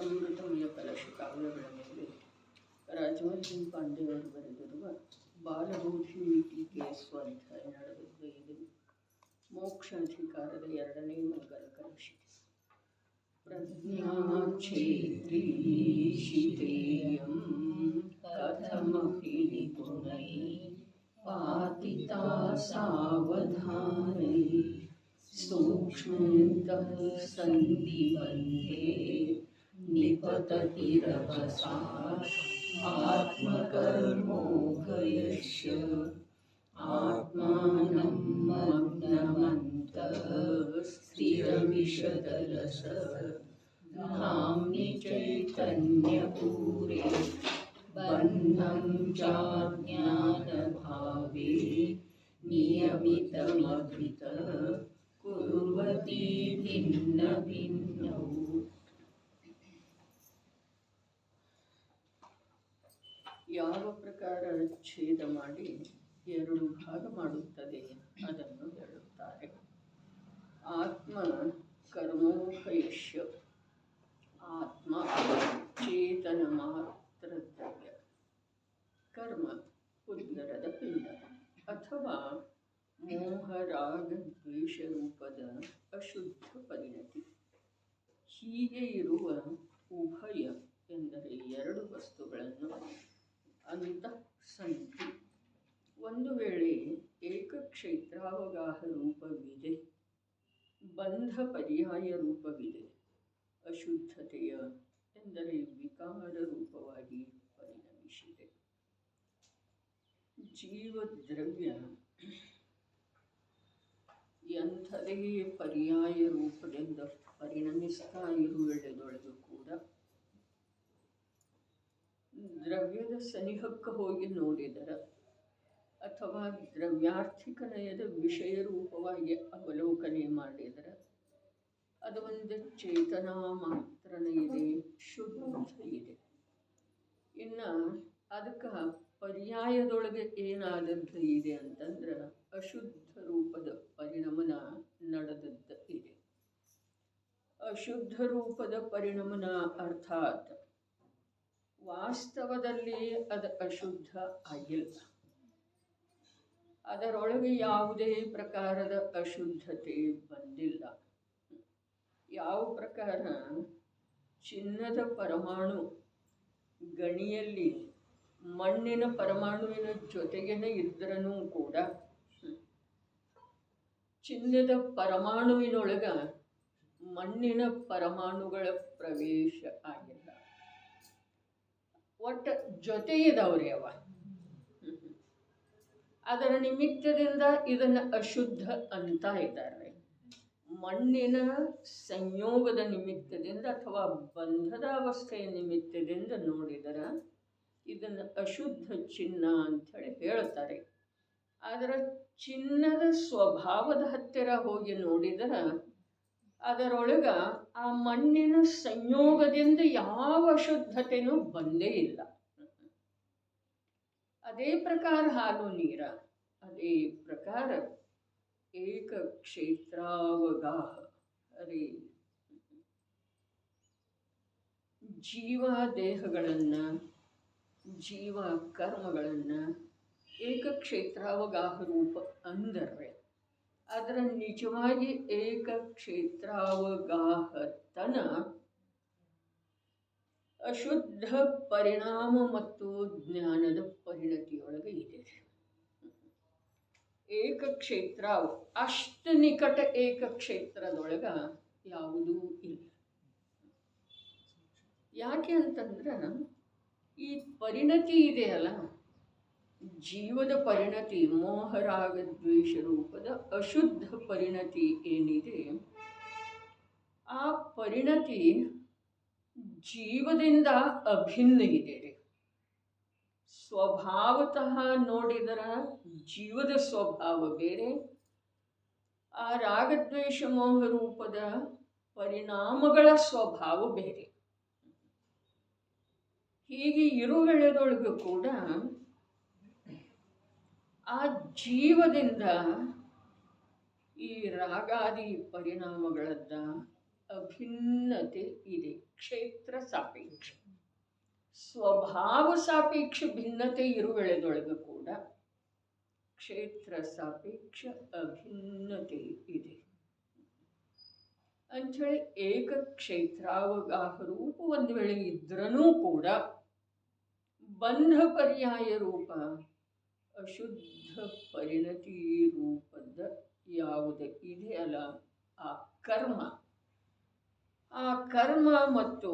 ಅಮೃತಮಯ ಕಲಶ ಕಾವ್ಯಗಳ ಮೇಲೆ ರಾಜವರ್ಧನ್ ಪಾಂಡೆಯವರು ಬರೆದಿರುವ ಬಾಲಬೋಧಿನಿ ಟೀಕೆ ಸ್ವಾಧ್ಯಾಯ ನಡೆದಿದ್ದ ಇದು ಮೋಕ್ಷಾಧಿಕಾರದ ಎರಡನೇ ಮಂಗಲ ಕಲಶಿಕೆ. ಪ್ರಜ್ಞಾಕ್ಷೇತ್ರೀಶಿತೇಯಂ ಕಥಮಪಿ ನಿಪುಣೈ ಪಾತಿತಾ ಸಾವಧಾನೈ ಸೂಕ್ಷ್ಮತಃ ಸಂಧಿಬಂಧೇ ನಿಪತತಿರಭಸಾ ಆತ್ಮಕರ್ಮೋಭಯಶ್ಚ ಆತ್ಮಾನಂ ಮಗ್ನಮಂತಃ ಸ್ಥಿರವಿಶದರಸಃ ಧಾಮ್ನಿ ಚೈತನ್ಯಪೂರೇ ಬಂಧಂ ಚಾಜ್ಞಾನಭಾವೇ ನಿಯಮಿತಮಭಿತಃ ಕುರ್ವತಿ ಭಿನ್ನ ಭಿನ್ನೌ. ಯಾವ ಪ್ರಕಾರ ಛೇದ ಮಾಡಿ ಎರಡು ಭಾಗ ಮಾಡುತ್ತದೆ ಅದನ್ನು ಹೇಳುತ್ತಾರೆ. ಆತ್ಮ ಕರ್ಮೋಪಯಶ್ಯ, ಆತ್ಮ ಚೇತನ ಮಾತ್ರ ದ್ರವ್ಯ, ಕರ್ಮ ಉದ್ಗರದ ಪಿಂಡ ಅಥವಾ ಮೋಹರಾಗ ದ್ವೇಷ ರೂಪದ ಅಶುದ್ಧ ಪರಿಣತಿ. ಹೀಗೆ ಇರುವ ಉಭಯ ಎಂದರೆ ಎರಡು ವಸ್ತುಗಳನ್ನು ಅಂತಃಸಂಧಿ. ಒಂದು ವೇಳೆ ಏಕಕ್ಷೇತ್ರಾವಗಾಹ ರೂಪವಿದೆ, ಬಂಧ ಪರ್ಯಾಯ ರೂಪವಿದೆ, ಅಶುದ್ಧತೆಯ ಎಂದರೆ ವಿಕಾರ ರೂಪವಾಗಿ ಪರಿಣಮಿಸಿದೆ. ಜೀವದ್ರವ್ಯ ಎಂಥದೇ ಪರ್ಯಾಯ ರೂಪದಿಂದ ಪರಿಣಮಿಸ್ತಾ ಇರುವೆಡೆದೊಳಗೂ ಕೂಡ ದ್ರವ್ಯದ ಸನಿಹಕ್ಕೆ ಹೋಗಿ ನೋಡಿದರೆ ಅಥವಾ ದ್ರವ್ಯಾರ್ಥಿಕ ನಯದ ವಿಷಯ ರೂಪವಾಗಿ ಅವಲೋಕನೆ ಮಾಡಿದರೆ ಅದು ಒಂದು ಚೇತನ ಮಾತ್ರನೇ ಇದೆ, ಶುದ್ಧ ಇದೆ. ಇನ್ನು ಅದಕ್ಕೆ ಪರ್ಯಾಯದೊಳಗೆ ಏನಾದದ್ದು ಇದೆ ಅಂತಂದ್ರೆ ಅಶುದ್ಧ ರೂಪದ ಪರಿಣಮನ ನಡೆದದ್ದು ಇದೆ. ಅಶುದ್ಧ ರೂಪದ ಪರಿಣಮನ ಅರ್ಥಾತ್ ವಾಸ್ತವದಲ್ಲಿ ಅದು ಅಶುದ್ಧ ಆಗಿಲ್ಲ. ಅದರೊಳಗೆ ಯಾವುದೇ ಪ್ರಕಾರದ ಅಶುದ್ಧತೆ ಬಂದಿಲ್ಲ. ಯಾವ ಪ್ರಕಾರ ಚಿನ್ನದ ಪರಮಾಣು ಗಣಿಯಲ್ಲಿ ಮಣ್ಣಿನ ಪರಮಾಣುವಿನ ಜೊತೆಗೇನೆ ಇದ್ರೂ ಕೂಡ ಚಿನ್ನದ ಪರಮಾಣುವಿನೊಳಗ ಮಣ್ಣಿನ ಪರಮಾಣುಗಳ ಪ್ರವೇಶ ಆಗಿಲ್ಲ. ಒಟ್ಟು ಜೊತೆ ಇದಾವ್ರಿ ಅವ. ಅದರ ನಿಮಿತ್ತದಿಂದ ಇದನ್ನು ಅಶುದ್ಧ ಅಂತ ಇದ್ದಾರೆ. ಮಣ್ಣಿನ ಸಂಯೋಗದ ನಿಮಿತ್ತದಿಂದ ಅಥವಾ ಬಂಧದ ಅವಸ್ಥೆಯ ನಿಮಿತ್ತದಿಂದ ನೋಡಿದರೆ ಇದನ್ನು ಅಶುದ್ಧ ಚಿನ್ನ ಅಂಥೇಳಿ ಹೇಳ್ತಾರೆ. ಆದರೆ ಚಿನ್ನದ ಸ್ವಭಾವದ ಹತ್ತಿರ ಹೋಗಿ ನೋಡಿದರೆ ಅದರೊಳಗ ಆ ಮಣ್ಣಿನ ಸಂಯೋಗದಿಂದ ಯಾವ ಅಶುದ್ಧತೆಯೂ ಬಂದೇ ಇಲ್ಲ. ಅದೇ ಪ್ರಕಾರ ಹಾಲು ನೀರ, ಅದೇ ಪ್ರಕಾರ ಏಕಕ್ಷೇತ್ರಾವಗಾಹ ಅದೇ ಜೀವ ದೇಹಗಳನ್ನು ಜೀವ ಕರ್ಮಗಳನ್ನು ಏಕಕ್ಷೇತ್ರಾವಗಾಹ ರೂಪ ಅಂದರೆ ಅದರ ನಿಜವಾಗಿ ಏಕಕ್ಷೇತ್ರಾವಗಾಹತನ ಅಶುದ್ಧ ಪರಿಣಾಮ ಮತ್ತು ಜ್ಞಾನದ ಪರಿಣತಿಯೊಳಗೆ ಇದೆ. ಏಕಕ್ಷೇತ್ರ ಅಷ್ಟು ನಿಕಟ ಏಕಕ್ಷೇತ್ರದೊಳಗ ಯಾವುದೂ ಇಲ್ಲ. ಯಾಕೆ ಅಂತಂದ್ರೆ ಈ ಪರಿಣತಿ ಇದೆಯಲ್ಲ, ಜೀವದ ಪರಿಣತಿ ಮೋಹರಾಗ ದ್ವೇಷ ರೂಪದ ಅಶುದ್ಧ ಪರಿಣತಿ ಏನಿದೆ, ಆ ಪರಿಣತಿ ಜೀವದಿಂದ ಅಭಿನ್ನ ಇದೆ. ಸ್ವಭಾವತಃ ನೋಡಿದರೆ ಜೀವದ ಸ್ವಭಾವ ಬೇರೆ, ಆ ರಾಗದ್ವೇಷ ಮೋಹ ರೂಪದ ಪರಿಣಾಮಗಳ ಸ್ವಭಾವ ಬೇರೆ. ಹೀಗೆ ಇರುವೆಳೆದೊಳಗೂ ಕೂಡ ಆ ಜೀವದಿಂದ ಈ ರಾಗಾದಿ ಪರಿಣಾಮಗಳದ್ದ ಅಭಿನ್ನತೆ ಇದೆ. ಕ್ಷೇತ್ರ ಸಾಪೇಕ್ಷ, ಸ್ವಭಾವ ಸಾಪೇಕ್ಷ ಭಿನ್ನತೆ ಇರುವೆಳೆದೊಳಗೆ ಕೂಡ ಕ್ಷೇತ್ರ ಸಾಪೇಕ್ಷ ಅಭಿನ್ನತೆ ಇದೆ ಅಂಥೇಳಿ ಏಕ ಕ್ಷೇತ್ರಾವಗಾಹ ರೂಪ ಒಂದು ವೇಳೆ ಇದ್ರೂ ಕೂಡ ಬಂಧ ಪರ್ಯಾಯ ರೂಪ ಅಶುದ್ಧ ಪರಿಣತಿ ರೂಪದ ಯಾವುದೇ ಇದೆಯಲ್ಲ ಆ ಕರ್ಮ, ಆ ಕರ್ಮ ಮತ್ತು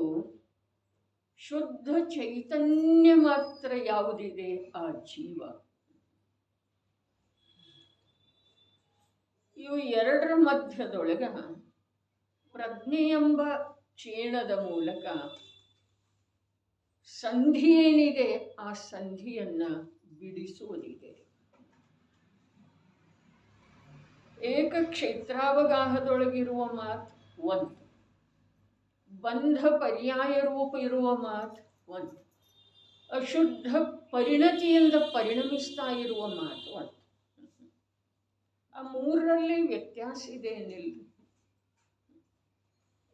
ಶುದ್ಧ ಚೈತನ್ಯ ಮಾತ್ರ ಯಾವುದಿದೆ ಆ ಜೀವ, ಇವು ಎರಡರ ಮಧ್ಯದೊಳಗ ಪ್ರಜ್ಞೆ ಎಂಬ ಚೇಣದ ಮೂಲಕ ಸಂಧಿ ಏನಿದೆ ಆ ಸಂಧಿಯನ್ನ ಬಿಡಿಸುವುದಿದೆ. ಏಕ ಕ್ಷೇತ್ರಾವಗಾಹದೊಳಗಿರುವ ಮಾತು ಒಂದು, ಬಂಧ ಪರ್ಯಾಯ ರೂಪ ಇರುವ ಮಾತು ಒಂದು, ಅಶುದ್ಧ ಪರಿಣತಿಯಿಂದ ಪರಿಣಮಿಸ್ತಾ ಇರುವ ಮಾತು ಒಂದು. ಆ ಮೂರರಲ್ಲಿ ವ್ಯತ್ಯಾಸ ಇದೆ ಏನಿಲ್ಲ.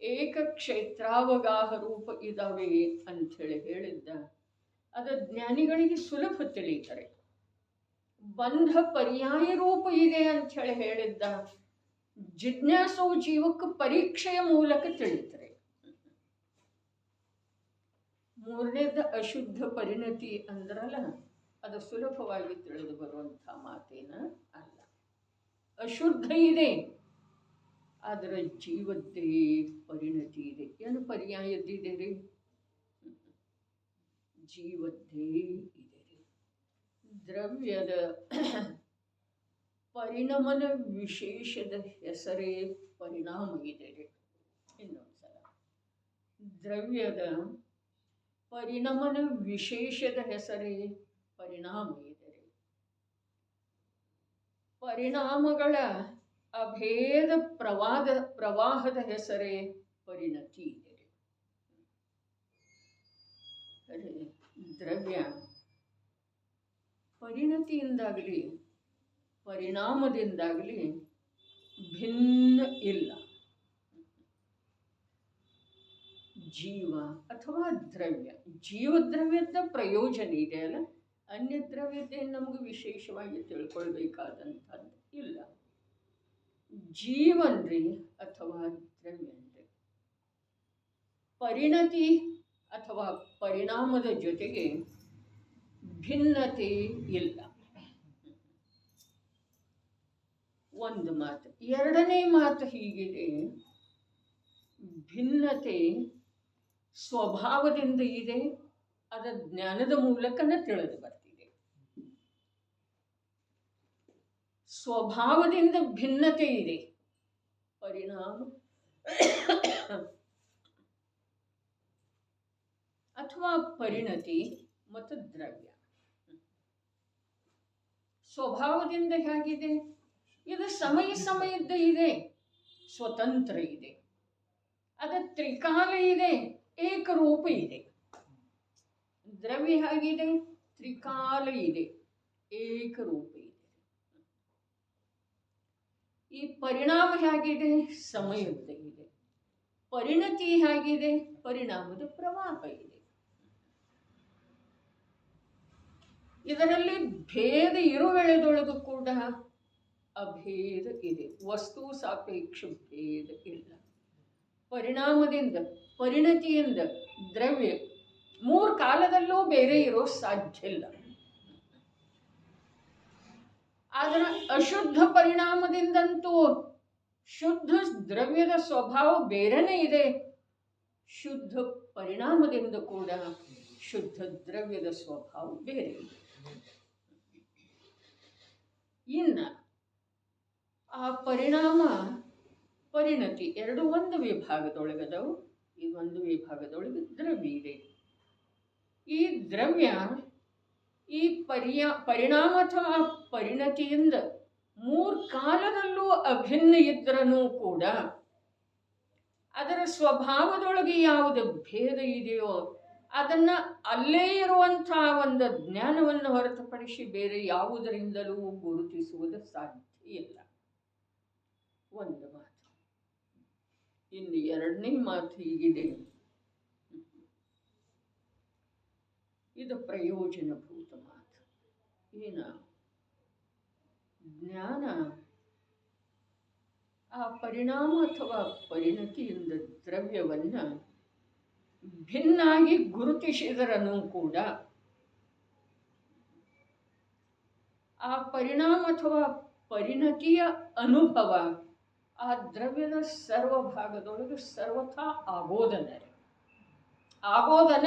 ಏಕ ಕ್ಷೇತ್ರಾವಗಾಹ ರೂಪ ಇದಾವೆ ಅಂಥೇಳಿ ಹೇಳಿದ್ದ ಅದ ಜ್ಞಾನಿಗಳಿಗೆ ಸುಲಭ ತಿಳಿತಾರೆ. ಬಂಧ ಪರ್ಯಾಯ ರೂಪ ಇದೆ ಅಂಥೇಳಿ ಹೇಳಿದ್ದ ಜಿಜ್ಞಾಸು ಜೀವಕ್ಕೆ ಪರೀಕ್ಷೆಯ ಮೂಲಕ ತಿಳಿತಾರೆ. ಮೂರನೇದ ಅಶುದ್ಧ ಪರಿಣತಿ ಅಂದ್ರಲ್ಲ, ಅದು ಸುಲಭವಾಗಿ ತಿಳಿದು ಬರುವಂಥ ಮಾತೇನ ಅಲ್ಲ. ಅಶುದ್ಧ ಇದೆ, ಅದರ ಜೀವದ್ದೇ ಪರಿಣತಿ ಇದೆ. ಏನು ಪರ್ಯಾಯದ್ದಿದೆ ರೀ? ಜೀವದ್ದೇ ಇದೆ ರೀ. ದ್ರವ್ಯದ ಪರಿಣಮನ ವಿಶೇಷದ ಹೆಸರೇ ಪರಿಣಾಮ ಇದೆ ರೀ. ಇನ್ನೊಂದ್ಸಲ, ದ್ರವ್ಯದ ಪರಿಣಮನ ವಿಶೇಷದ ಹೆಸರೇ ಪರಿಣಾಮ ಇದೆ ರೀ. ಪರಿಣಾಮಗಳ ಅಭೇದ ಪ್ರವಾಹದ ಹೆಸರೇ ಪರಿಣತಿ ಇದೆ. ದ್ರವ್ಯ ಪರಿಣತಿಯಿಂದಾಗಲಿ ಪರಿಣಾಮದಿಂದಾಗಲಿ ಭಿನ್ನ ಇಲ್ಲ. ಜೀವ ಅಥವಾ ದ್ರವ್ಯ, ಜೀವದ್ರವ್ಯದ ಪ್ರಯೋಜನ ಇದೆ ಅಲ್ಲ, ಅನ್ಯ ದ್ರವ್ಯತೆ ನಮಗೆ ವಿಶೇಷವಾಗಿ ತಿಳ್ಕೊಳ್ಬೇಕಾದಂಥದ್ದು ಇಲ್ಲ. ಜೀವನ್ರಿ ಅಥವಾ ದ್ರವ್ಯನ್ರಿ ಪರಿಣತಿ ಅಥವಾ ಪರಿಣಾಮದ ಜೊತೆಗೆ ಭಿನ್ನತೆ ಇಲ್ಲ. ಒಂದು ಮಾತು. ಎರಡನೇ ಮಾತು ಹೀಗಿದೆ, ಭಿನ್ನತೆ ಸ್ವಭಾವದಿಂದ ಇದೆ, ಅದ ಜ್ಞಾನದ ಮೂಲಕನೇ ತಿಳಿದು ಬರ್ತಿದೆ. ಸ್ವಭಾವದಿಂದ ಭಿನ್ನತೆ ಇದೆ, ಪರಿಣಾಮ ಅಥವಾ ಪರಿಣತಿ ಮತ್ತು ದ್ರವ್ಯ. ಸ್ವಭಾವದಿಂದ ಹೇಗಿದೆ? ಇದು ಸಮಯದ ಇದೆ, ಸ್ವತಂತ್ರ ಇದೆ, ಅದ ತ್ರಿಕಾಲ ಇದೆ, ಏಕರೂಪ ಇದೆ. ದ್ರವ್ಯ ಹೇಗಿದೆ? ತ್ರಿಕಾಲ ಇದೆ, ಏಕರೂಪ ಇದೆ. ಈ ಪರಿಣಾಮ ಹೇಗಿದೆ? ಸಮಯದ ಇದೆ. ಪರಿಣತಿ ಹೇಗಿದೆ? ಪರಿಣಾಮದ ಪ್ರವಾಹ ಇದೆ. ಇದರಲ್ಲಿ ಭೇದ ಇರುವೆಳೆದೊಳಗೂ ಕೂಡ ಅಭೇದ ಇದೆ, ವಸ್ತು ಸಾಪೇಕ್ಷ ಭೇದ ಇಲ್ಲ. ಪರಿಣಾಮದಿಂದ ಪರಿಣತಿಯಿಂದ ದ್ರವ್ಯ ಮೂರು ಕಾಲದಲ್ಲೂ ಬೇರೆ ಇರೋ ಸಾಧ್ಯ ಇಲ್ಲ. ಆದರೆ ಅಶುದ್ಧ ಪರಿಣಾಮದಿಂದಂತೂ ಶುದ್ಧ ದ್ರವ್ಯದ ಸ್ವಭಾವ ಬೇರೆನೇ ಇದೆ, ಶುದ್ಧ ಪರಿಣಾಮದಿಂದ ಕೂಡ ಶುದ್ಧ ದ್ರವ್ಯದ ಸ್ವಭಾವ ಬೇರೆ ಇದೆ. ಇನ್ನು ಆ ಪರಿಣಾಮ ಪರಿಣತಿ ಎರಡು ಒಂದು ವಿಭಾಗದೊಳಗದವು. ಈ ಒಂದು ವಿಭಾಗದೊಳಗೆ ದ್ರವ್ಯ ಇದೆ. ಈ ದ್ರವ್ಯ ಈ ಪರಿಣಾಮ ಅಥವಾ ಪರಿಣತಿಯಿಂದ ಮೂರು ಕಾಲದಲ್ಲೂ ಅಭಿನ್ನ ಇದ್ರೂ ಕೂಡ ಅದರ ಸ್ವಭಾವದೊಳಗೆ ಯಾವುದು ಭೇದ ಇದೆಯೋ ಅದನ್ನ ಅಲ್ಲೇ ಇರುವಂತಹ ಒಂದು ಜ್ಞಾನವನ್ನು ಹೊರತುಪಡಿಸಿ ಬೇರೆ ಯಾವುದರಿಂದಲೂ ಗುರುತಿಸುವುದು ಸಾಧ್ಯ ಇಲ್ಲ. ಒಂದು ಮಾತು. ಇನ್ನು ಎರಡನೇ ಮಾತು ಹೀಗಿದೆ, ಇದು ಪ್ರಯೋಜನಭೂತ ಮಾತು. ಏನ ಜ್ಞಾನ ಆ ಪರಿಣಾಮ ಅಥವಾ ಪರಿಣತಿಯಿಂದ ದ್ರವ್ಯವನ್ನ ಭಿನ್ನಾಗಿ ಗುರುತಿಸಿದರನು ಕೂಡ ಆ ಪರಿಣಾಮ ಅಥವಾ ಪರಿಣತಿಯ ಅನುಭವ ಆ ದ್ರವ್ಯದ ಸರ್ವ ಭಾಗದೊಳಗೆ ಸರ್ವಥಾ ಆಗೋದನರೆ ಆಗೋದನ.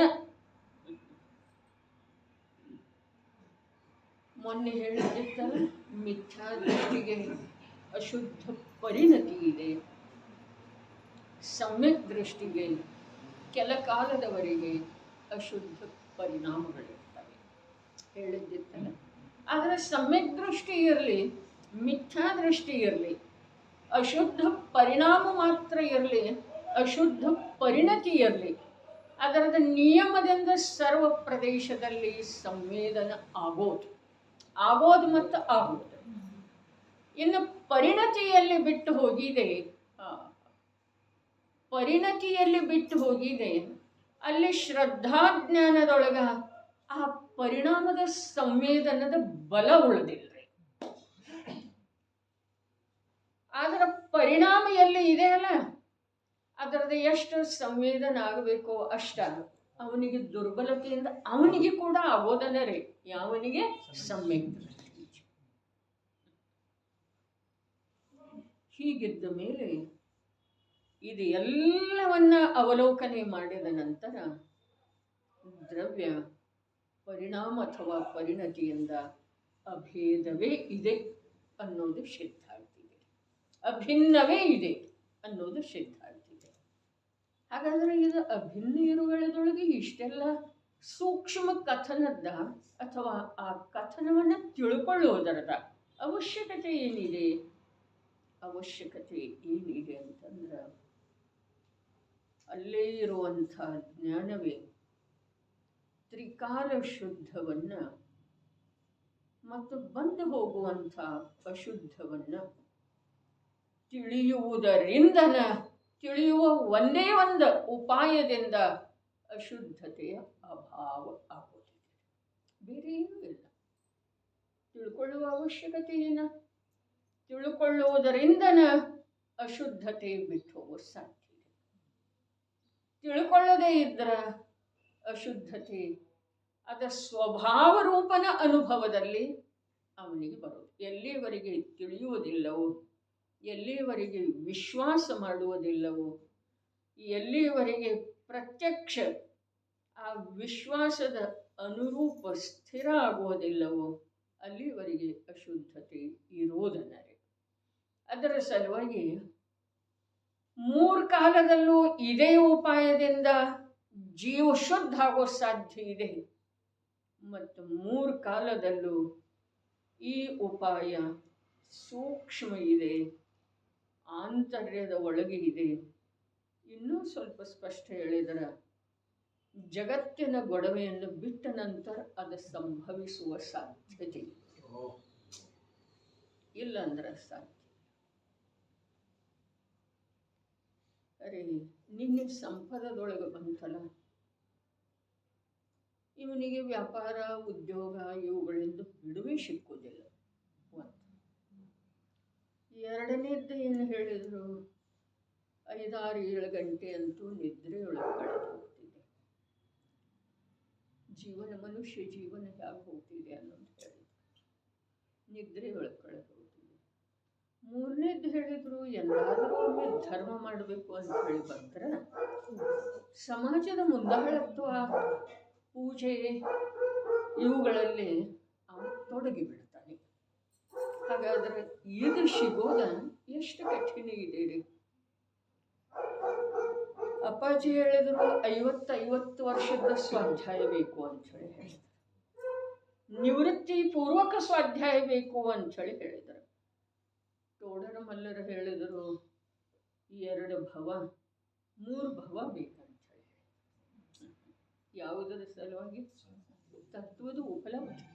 ಮೊನ್ನೆ ಹೇಳಿದ್ದಲ್ಲ, ಮಿಥ್ಯಾ ದೃಷ್ಟಿಗೆ ಅಶುದ್ಧ ಪರಿಣತಿ ಇದೆ, ಸಮ್ಯಕ್ ದೃಷ್ಟಿಗೆ ಕೆಲ ಕಾಲದವರೆಗೆ ಅಶುದ್ಧ ಪರಿಣಾಮಗಳಿರ್ತವೆ ಹೇಳಿದ್ದಿತ್ತಲ್ಲ. ಆದರೆ ಸಮ್ಯಕ್ ದೃಷ್ಟಿ ಇರಲಿ, ಮಿಥ್ಯಾ ದೃಷ್ಟಿ ಇರಲಿ, ಅಶುದ್ಧ ಪರಿಣಾಮ ಮಾತ್ರ ಇರಲಿ, ಅಶುದ್ಧ ಪರಿಣತಿ ಇರಲಿ, ಅದರದ ನಿಯಮದಿಂದ ಸರ್ವ ಪ್ರದೇಶದಲ್ಲಿ ಸಂವೇದನ ಆಗೋದು ಮತ್ತು ಆಗೋದು. ಇನ್ನು ಪರಿಣತಿಯಲ್ಲಿ ಬಿಟ್ಟು ಹೋಗಿದೆ, ಅಲ್ಲಿ ಶ್ರದ್ಧಾಜ್ಞಾನದೊಳಗ ಆ ಪರಿಣಾಮದ ಸಂವೇದನದ ಬಲ ಉಳಿದಿಲ್ರಿ. ಆದರೆ ಪರಿಣಾಮ ಎಲ್ಲಿ ಇದೆ ಅಲ್ಲ, ಅದರದ ಎಷ್ಟು ಸಂವೇದನ ಆಗಬೇಕೋ ಅಷ್ಟ ಅವನಿಗೆ ದುರ್ಬಲತೆಯಿಂದ ಅವನಿಗೆ ಕೂಡ ಆಗೋದನ ರೀ. ಯಾವನಿಗೆ? ಸಮ್ಯಕ್ ದೃಷ್ಟಿ. ಹೀಗಿದ್ದ ಮೇಲೆ ಇದು ಎಲ್ಲವನ್ನ ಅವಲೋಕನೆ ಮಾಡಿದ ನಂತರ ದ್ರವ್ಯ ಪರಿಣಾಮ ಅಥವಾ ಪರಿಣತಿಯಿಂದ ಅಭೇದವೇ ಇದೆ ಅನ್ನೋದು ಸಿದ್ಧ ಆಗ್ತಿದೆ, ಅಭಿನ್ನವೇ ಇದೆ ಅನ್ನೋದು ಸಿದ್ಧ ಆಗ್ತಿದೆ. ಹಾಗಾದರೆ ಇದು ಅಭಿನ್ನ ಇರುಗಳದೊಳಗೆ ಇಷ್ಟೆಲ್ಲ ಸೂಕ್ಷ್ಮ ಕಥನದ ಅಥವಾ ಆ ಕಥನವನ್ನು ತಿಳ್ಕೊಳ್ಳುವುದರದ ಅವಶ್ಯಕತೆ ಏನಿದೆ? ಅವಶ್ಯಕತೆ ಏನಿದೆ ಅಂತಂದ್ರೆ ಅಲ್ಲೇ ಇರುವಂಥ ಜ್ಞಾನವೇ ತ್ರಿಕಾಲ ಶುದ್ಧವನ್ನ ಮತ್ತು ಬಂದು ಹೋಗುವಂಥ ಅಶುದ್ಧವನ್ನ ತಿಳಿಯುವ ಒಂದೇ ಒಂದು ಉಪಾಯದಿಂದ ಅಶುದ್ಧತೆಯ ಅಭಾವ ಆಗುತ್ತಿದೆ. ಬೇರೆ ಏನೂ ಇಲ್ಲ. ತಿಳ್ಕೊಳ್ಳುವ ಅವಶ್ಯಕತೆ ಏನ? ತಿಳ್ಕೊಳ್ಳುವುದರಿಂದನ ಅಶುದ್ಧತೆ ಬಿಟ್ಟು ಹೋಗೋ ಸಾಧ್ಯ ಇದೆ. ತಿಳ್ಕೊಳ್ಳದೇ ಇದ್ರ ಅಶುದ್ಧತೆ ಅದ ಸ್ವಭಾವ ರೂಪನ ಅನುಭವದಲ್ಲಿ ಅವನಿಗೆ ಬರೋದು. ಎಲ್ಲಿವರೆಗೆ ತಿಳಿಯುವುದಿಲ್ಲವೋ, ಎಲ್ಲಿವರೆಗೆ ವಿಶ್ವಾಸ ಮಾಡುವುದಿಲ್ಲವೋ, ಎಲ್ಲಿವರೆಗೆ ಪ್ರತ್ಯಕ್ಷ ಆ ವಿಶ್ವಾಸದ ಅನುರೂಪ ಸ್ಥಿರ ಆಗುವುದಿಲ್ಲವೋ ಅಲ್ಲಿವರೆಗೆ ಅಶುದ್ಧತೆ ಇರೋದನ್ನರೆ. ಅದರ ಸಲುವಾಗಿ ಮೂರು ಕಾಲದಲ್ಲೂ ಇದೇ ಉಪಾಯದಿಂದ ಜೀವ ಶುದ್ಧ ಆಗೋ ಸಾಧ್ಯ ಇದೆ, ಮತ್ತು ಮೂರು ಕಾಲದಲ್ಲೂ ಈ ಉಪಾಯ ಸೂಕ್ಷ್ಮ ಇದೆ, ಆಂತರ್ಯದ ಒಳಗೆ ಇದೆ. ಇನ್ನೂ ಸ್ವಲ್ಪ ಸ್ಪಷ್ಟ ಹೇಳಿದರೆ ಜಗತ್ತಿನ ಗೊಡವೆಯನ್ನು ಬಿಟ್ಟ ನಂತರ ಅದು ಸಂಭವಿಸುವ ಸಾಧ್ಯತೆ ಇಲ್ಲ ಅಂದ್ರೆ ಸಾಧ್ಯ. ಅರೆ ನಿನ್ನೆ ಸಂಪದದೊಳಗೆ ಬಂತಲ್ಲ, ಇವನಿಗೆ ವ್ಯಾಪಾರ ಉದ್ಯೋಗ ಇವುಗಳಿಂದ ಬಿಡುವೆ ಸಿಕ್ಕುವುದಿಲ್ಲ. ಎರಡನೇದ್ದು ಏನು ಹೇಳಿದ್ರು, 5-6-7 ಗಂಟೆ ಅಂತೂ ನಿದ್ರೆಯೊಳಗೆ ಕಳೆದು ಹೋಗ್ತಿದೆ. ಮನುಷ್ಯ ಜೀವನ ಹೇಗೆ ಹೋಗ್ತಿದೆ ಅನ್ನೋದು ಹೇಳಿದ್ರು, ನಿದ್ರೆಯೊಳಗೆ ಕಳೆದು ಹೋಗ್ತಿದೆ. ಮೂರನೇದ್ದು ಹೇಳಿದ್ರು, ಎಲ್ಲಾದರೂ ಒಮ್ಮೆ ಧರ್ಮ ಮಾಡಬೇಕು ಅಂತ ಹೇಳಿ ಬಂದ್ರೆ ಸಮಾಜದ ಮುಂದಾಳತ್ವ, ಪೂಜೆ ಇವುಗಳಲ್ಲಿ ತೊಡಗಿಬಿಡ್ತಾನೆ. ಹಾಗಾದ್ರೆ ಇದು ಸಿಗೋದ ಎಷ್ಟು ಕಠಿಣ ಇದೆ ರೀ. ಅಪ್ಪಾಜಿ ಹೇಳಿದ್ರು 50 ವರ್ಷದ ಸ್ವಾಧ್ಯಾಯ ಬೇಕು ಅಂಥೇಳಿ ಹೇಳಿದ್ರು, ನಿವೃತ್ತಿ ಪೂರ್ವಕ ಸ್ವಾಧ್ಯಾಯ ಬೇಕು ಅಂಥೇಳಿ ಹೇಳಿದರು. ತೋಡರ ಮಲ್ಲರು ಹೇಳಿದರು 2 ಭವ 3 ಭವ ಬೇಕಂಥೇಳಿ. ಯಾವುದರ ಸಲುವಾಗಿ? ತತ್ವದ ಉಪಲಬ್ಧಿ,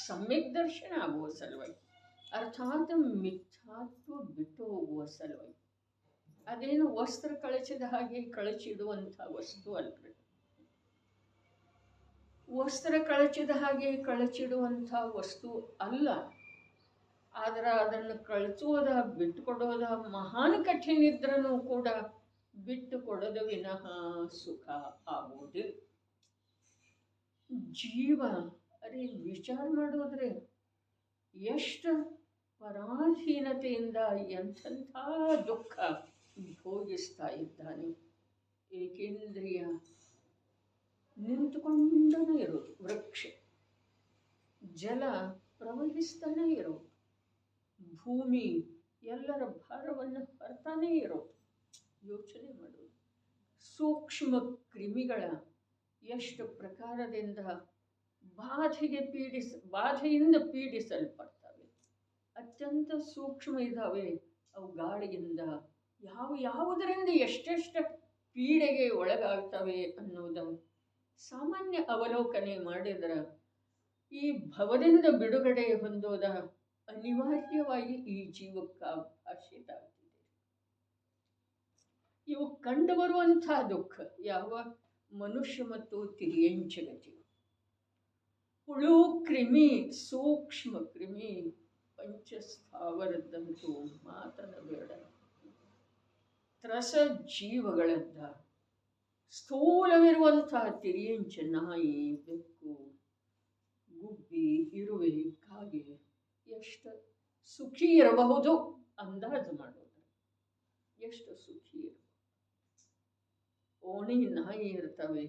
ಸಮ್ಯಕ್ ದರ್ಶನ ಆಗುವ ಸಲುವಾಗಿ, ಅರ್ಥಾತ್ ಮಿಥ್ಯಾತ್ವ ಬಿಟ್ಟು ಹೋಗುವ ಸಲುವಾಗಿ. ಅದೇನು ವಸ್ತ್ರ ಕಳಚಿದ ಹಾಗೆ ಕಳಚಿಡುವಂಥ ವಸ್ತು ಅಲ್ರಿ. ವಸ್ತ್ರ ಕಳಚಿದ ಹಾಗೆ ಕಳಚಿಡುವಂಥ ವಸ್ತು ಅಲ್ಲ. ಆದ್ರೆ ಅದನ್ನು ಕಳಚುವುದ ಬಿಟ್ಟುಕೊಡೋದ ಮಹಾನ್ ಕಠಿಣ ಇದ್ರೂ ಕೂಡ ಬಿಟ್ಟು ಕೊಡದ ವಿನಃ ಸುಖ ಆಗುವುದಿಲ್ಲ. ಜೀವ ಅರೆ ವಿಚಾರ ಮಾಡೋದ್ರೆ ಎಷ್ಟು ಪರಾಧೀನತೆಯಿಂದ ಎಂಥೆಂಥ ದುಃಖ ಭೋಗಿಸ್ತಾ ಇದ್ದಾನೆ. ಏಕೇಂದ್ರಿಯ ನಿಂತುಕೊಂಡನೇ ಇರೋದು, ವೃಕ್ಷ ಜಲ ಪ್ರವಹಿಸ್ತಾನೆ ಇರೋದು, ಭೂಮಿ ಎಲ್ಲರ ಭಾರವನ್ನು ಹೊರ್ತಾನೇ ಇರೋದು. ಯೋಚನೆ ಮಾಡೋದು. ಸೂಕ್ಷ್ಮ ಕ್ರಿಮಿಗಳ ಎಷ್ಟು ಪ್ರಕಾರದಿಂದ ಬಾಧೆಯಿಂದ ಪೀಡಿಸಲ್ಪಡ್ತವೆ. ಅತ್ಯಂತ ಸೂಕ್ಷ್ಮ ಇದ್ದಾವೆ ಅವು. ಗಾಳಿಯಿಂದ ಯಾವುದರಿಂದ ಎಷ್ಟೆಷ್ಟು ಪೀಡೆಗೆ ಒಳಗಾಗ್ತವೆ ಅನ್ನೋದು ಸಾಮಾನ್ಯ ಅವಲೋಕನೆ ಮಾಡಿದ್ರೆ ಈ ಭವದಿಂದ ಬಿಡುಗಡೆ ಹೊಂದೋದ ಅನಿವಾರ್ಯವಾಗಿ ಈ ಜೀವಕ್ಕೆ ಭಾಷಿತ ಆಗ್ತಿದೆ. ಇವು ಕಂಡುಬರುವಂಥ ದುಃಖ ಯಾವ ಮನುಷ್ಯ ಮತ್ತು ತಿರಿಯಂಚಗತಿ. ಹುಳು ಕ್ರಿಮಿ, ಸೂಕ್ಷ್ಮ ಕ್ರಿಮಿ, ಪಂಚಸ್ಥಾವರದಂತೂ ಮಾತನಬೇಡ. ತ್ರಸ ಜೀವಗಳಂತ ಸ್ಥೂಲವಿರುವಂಥ ತಿರಿಯಂಚ, ನಾಯಿ, ಬೆಕ್ಕು, ಗುಬ್ಬಿ, ಇರುವೆ, ಕಾಗೆ ಎಷ್ಟು ಸುಖಿ ಇರಬಹುದು ಅಂದಾಜು ಮಾಡೋದು. ಎಷ್ಟು ಸುಖಿ ಇರಬಹುದು. ಓಣಿ ನಾಯಿ ಇರ್ತವೆ,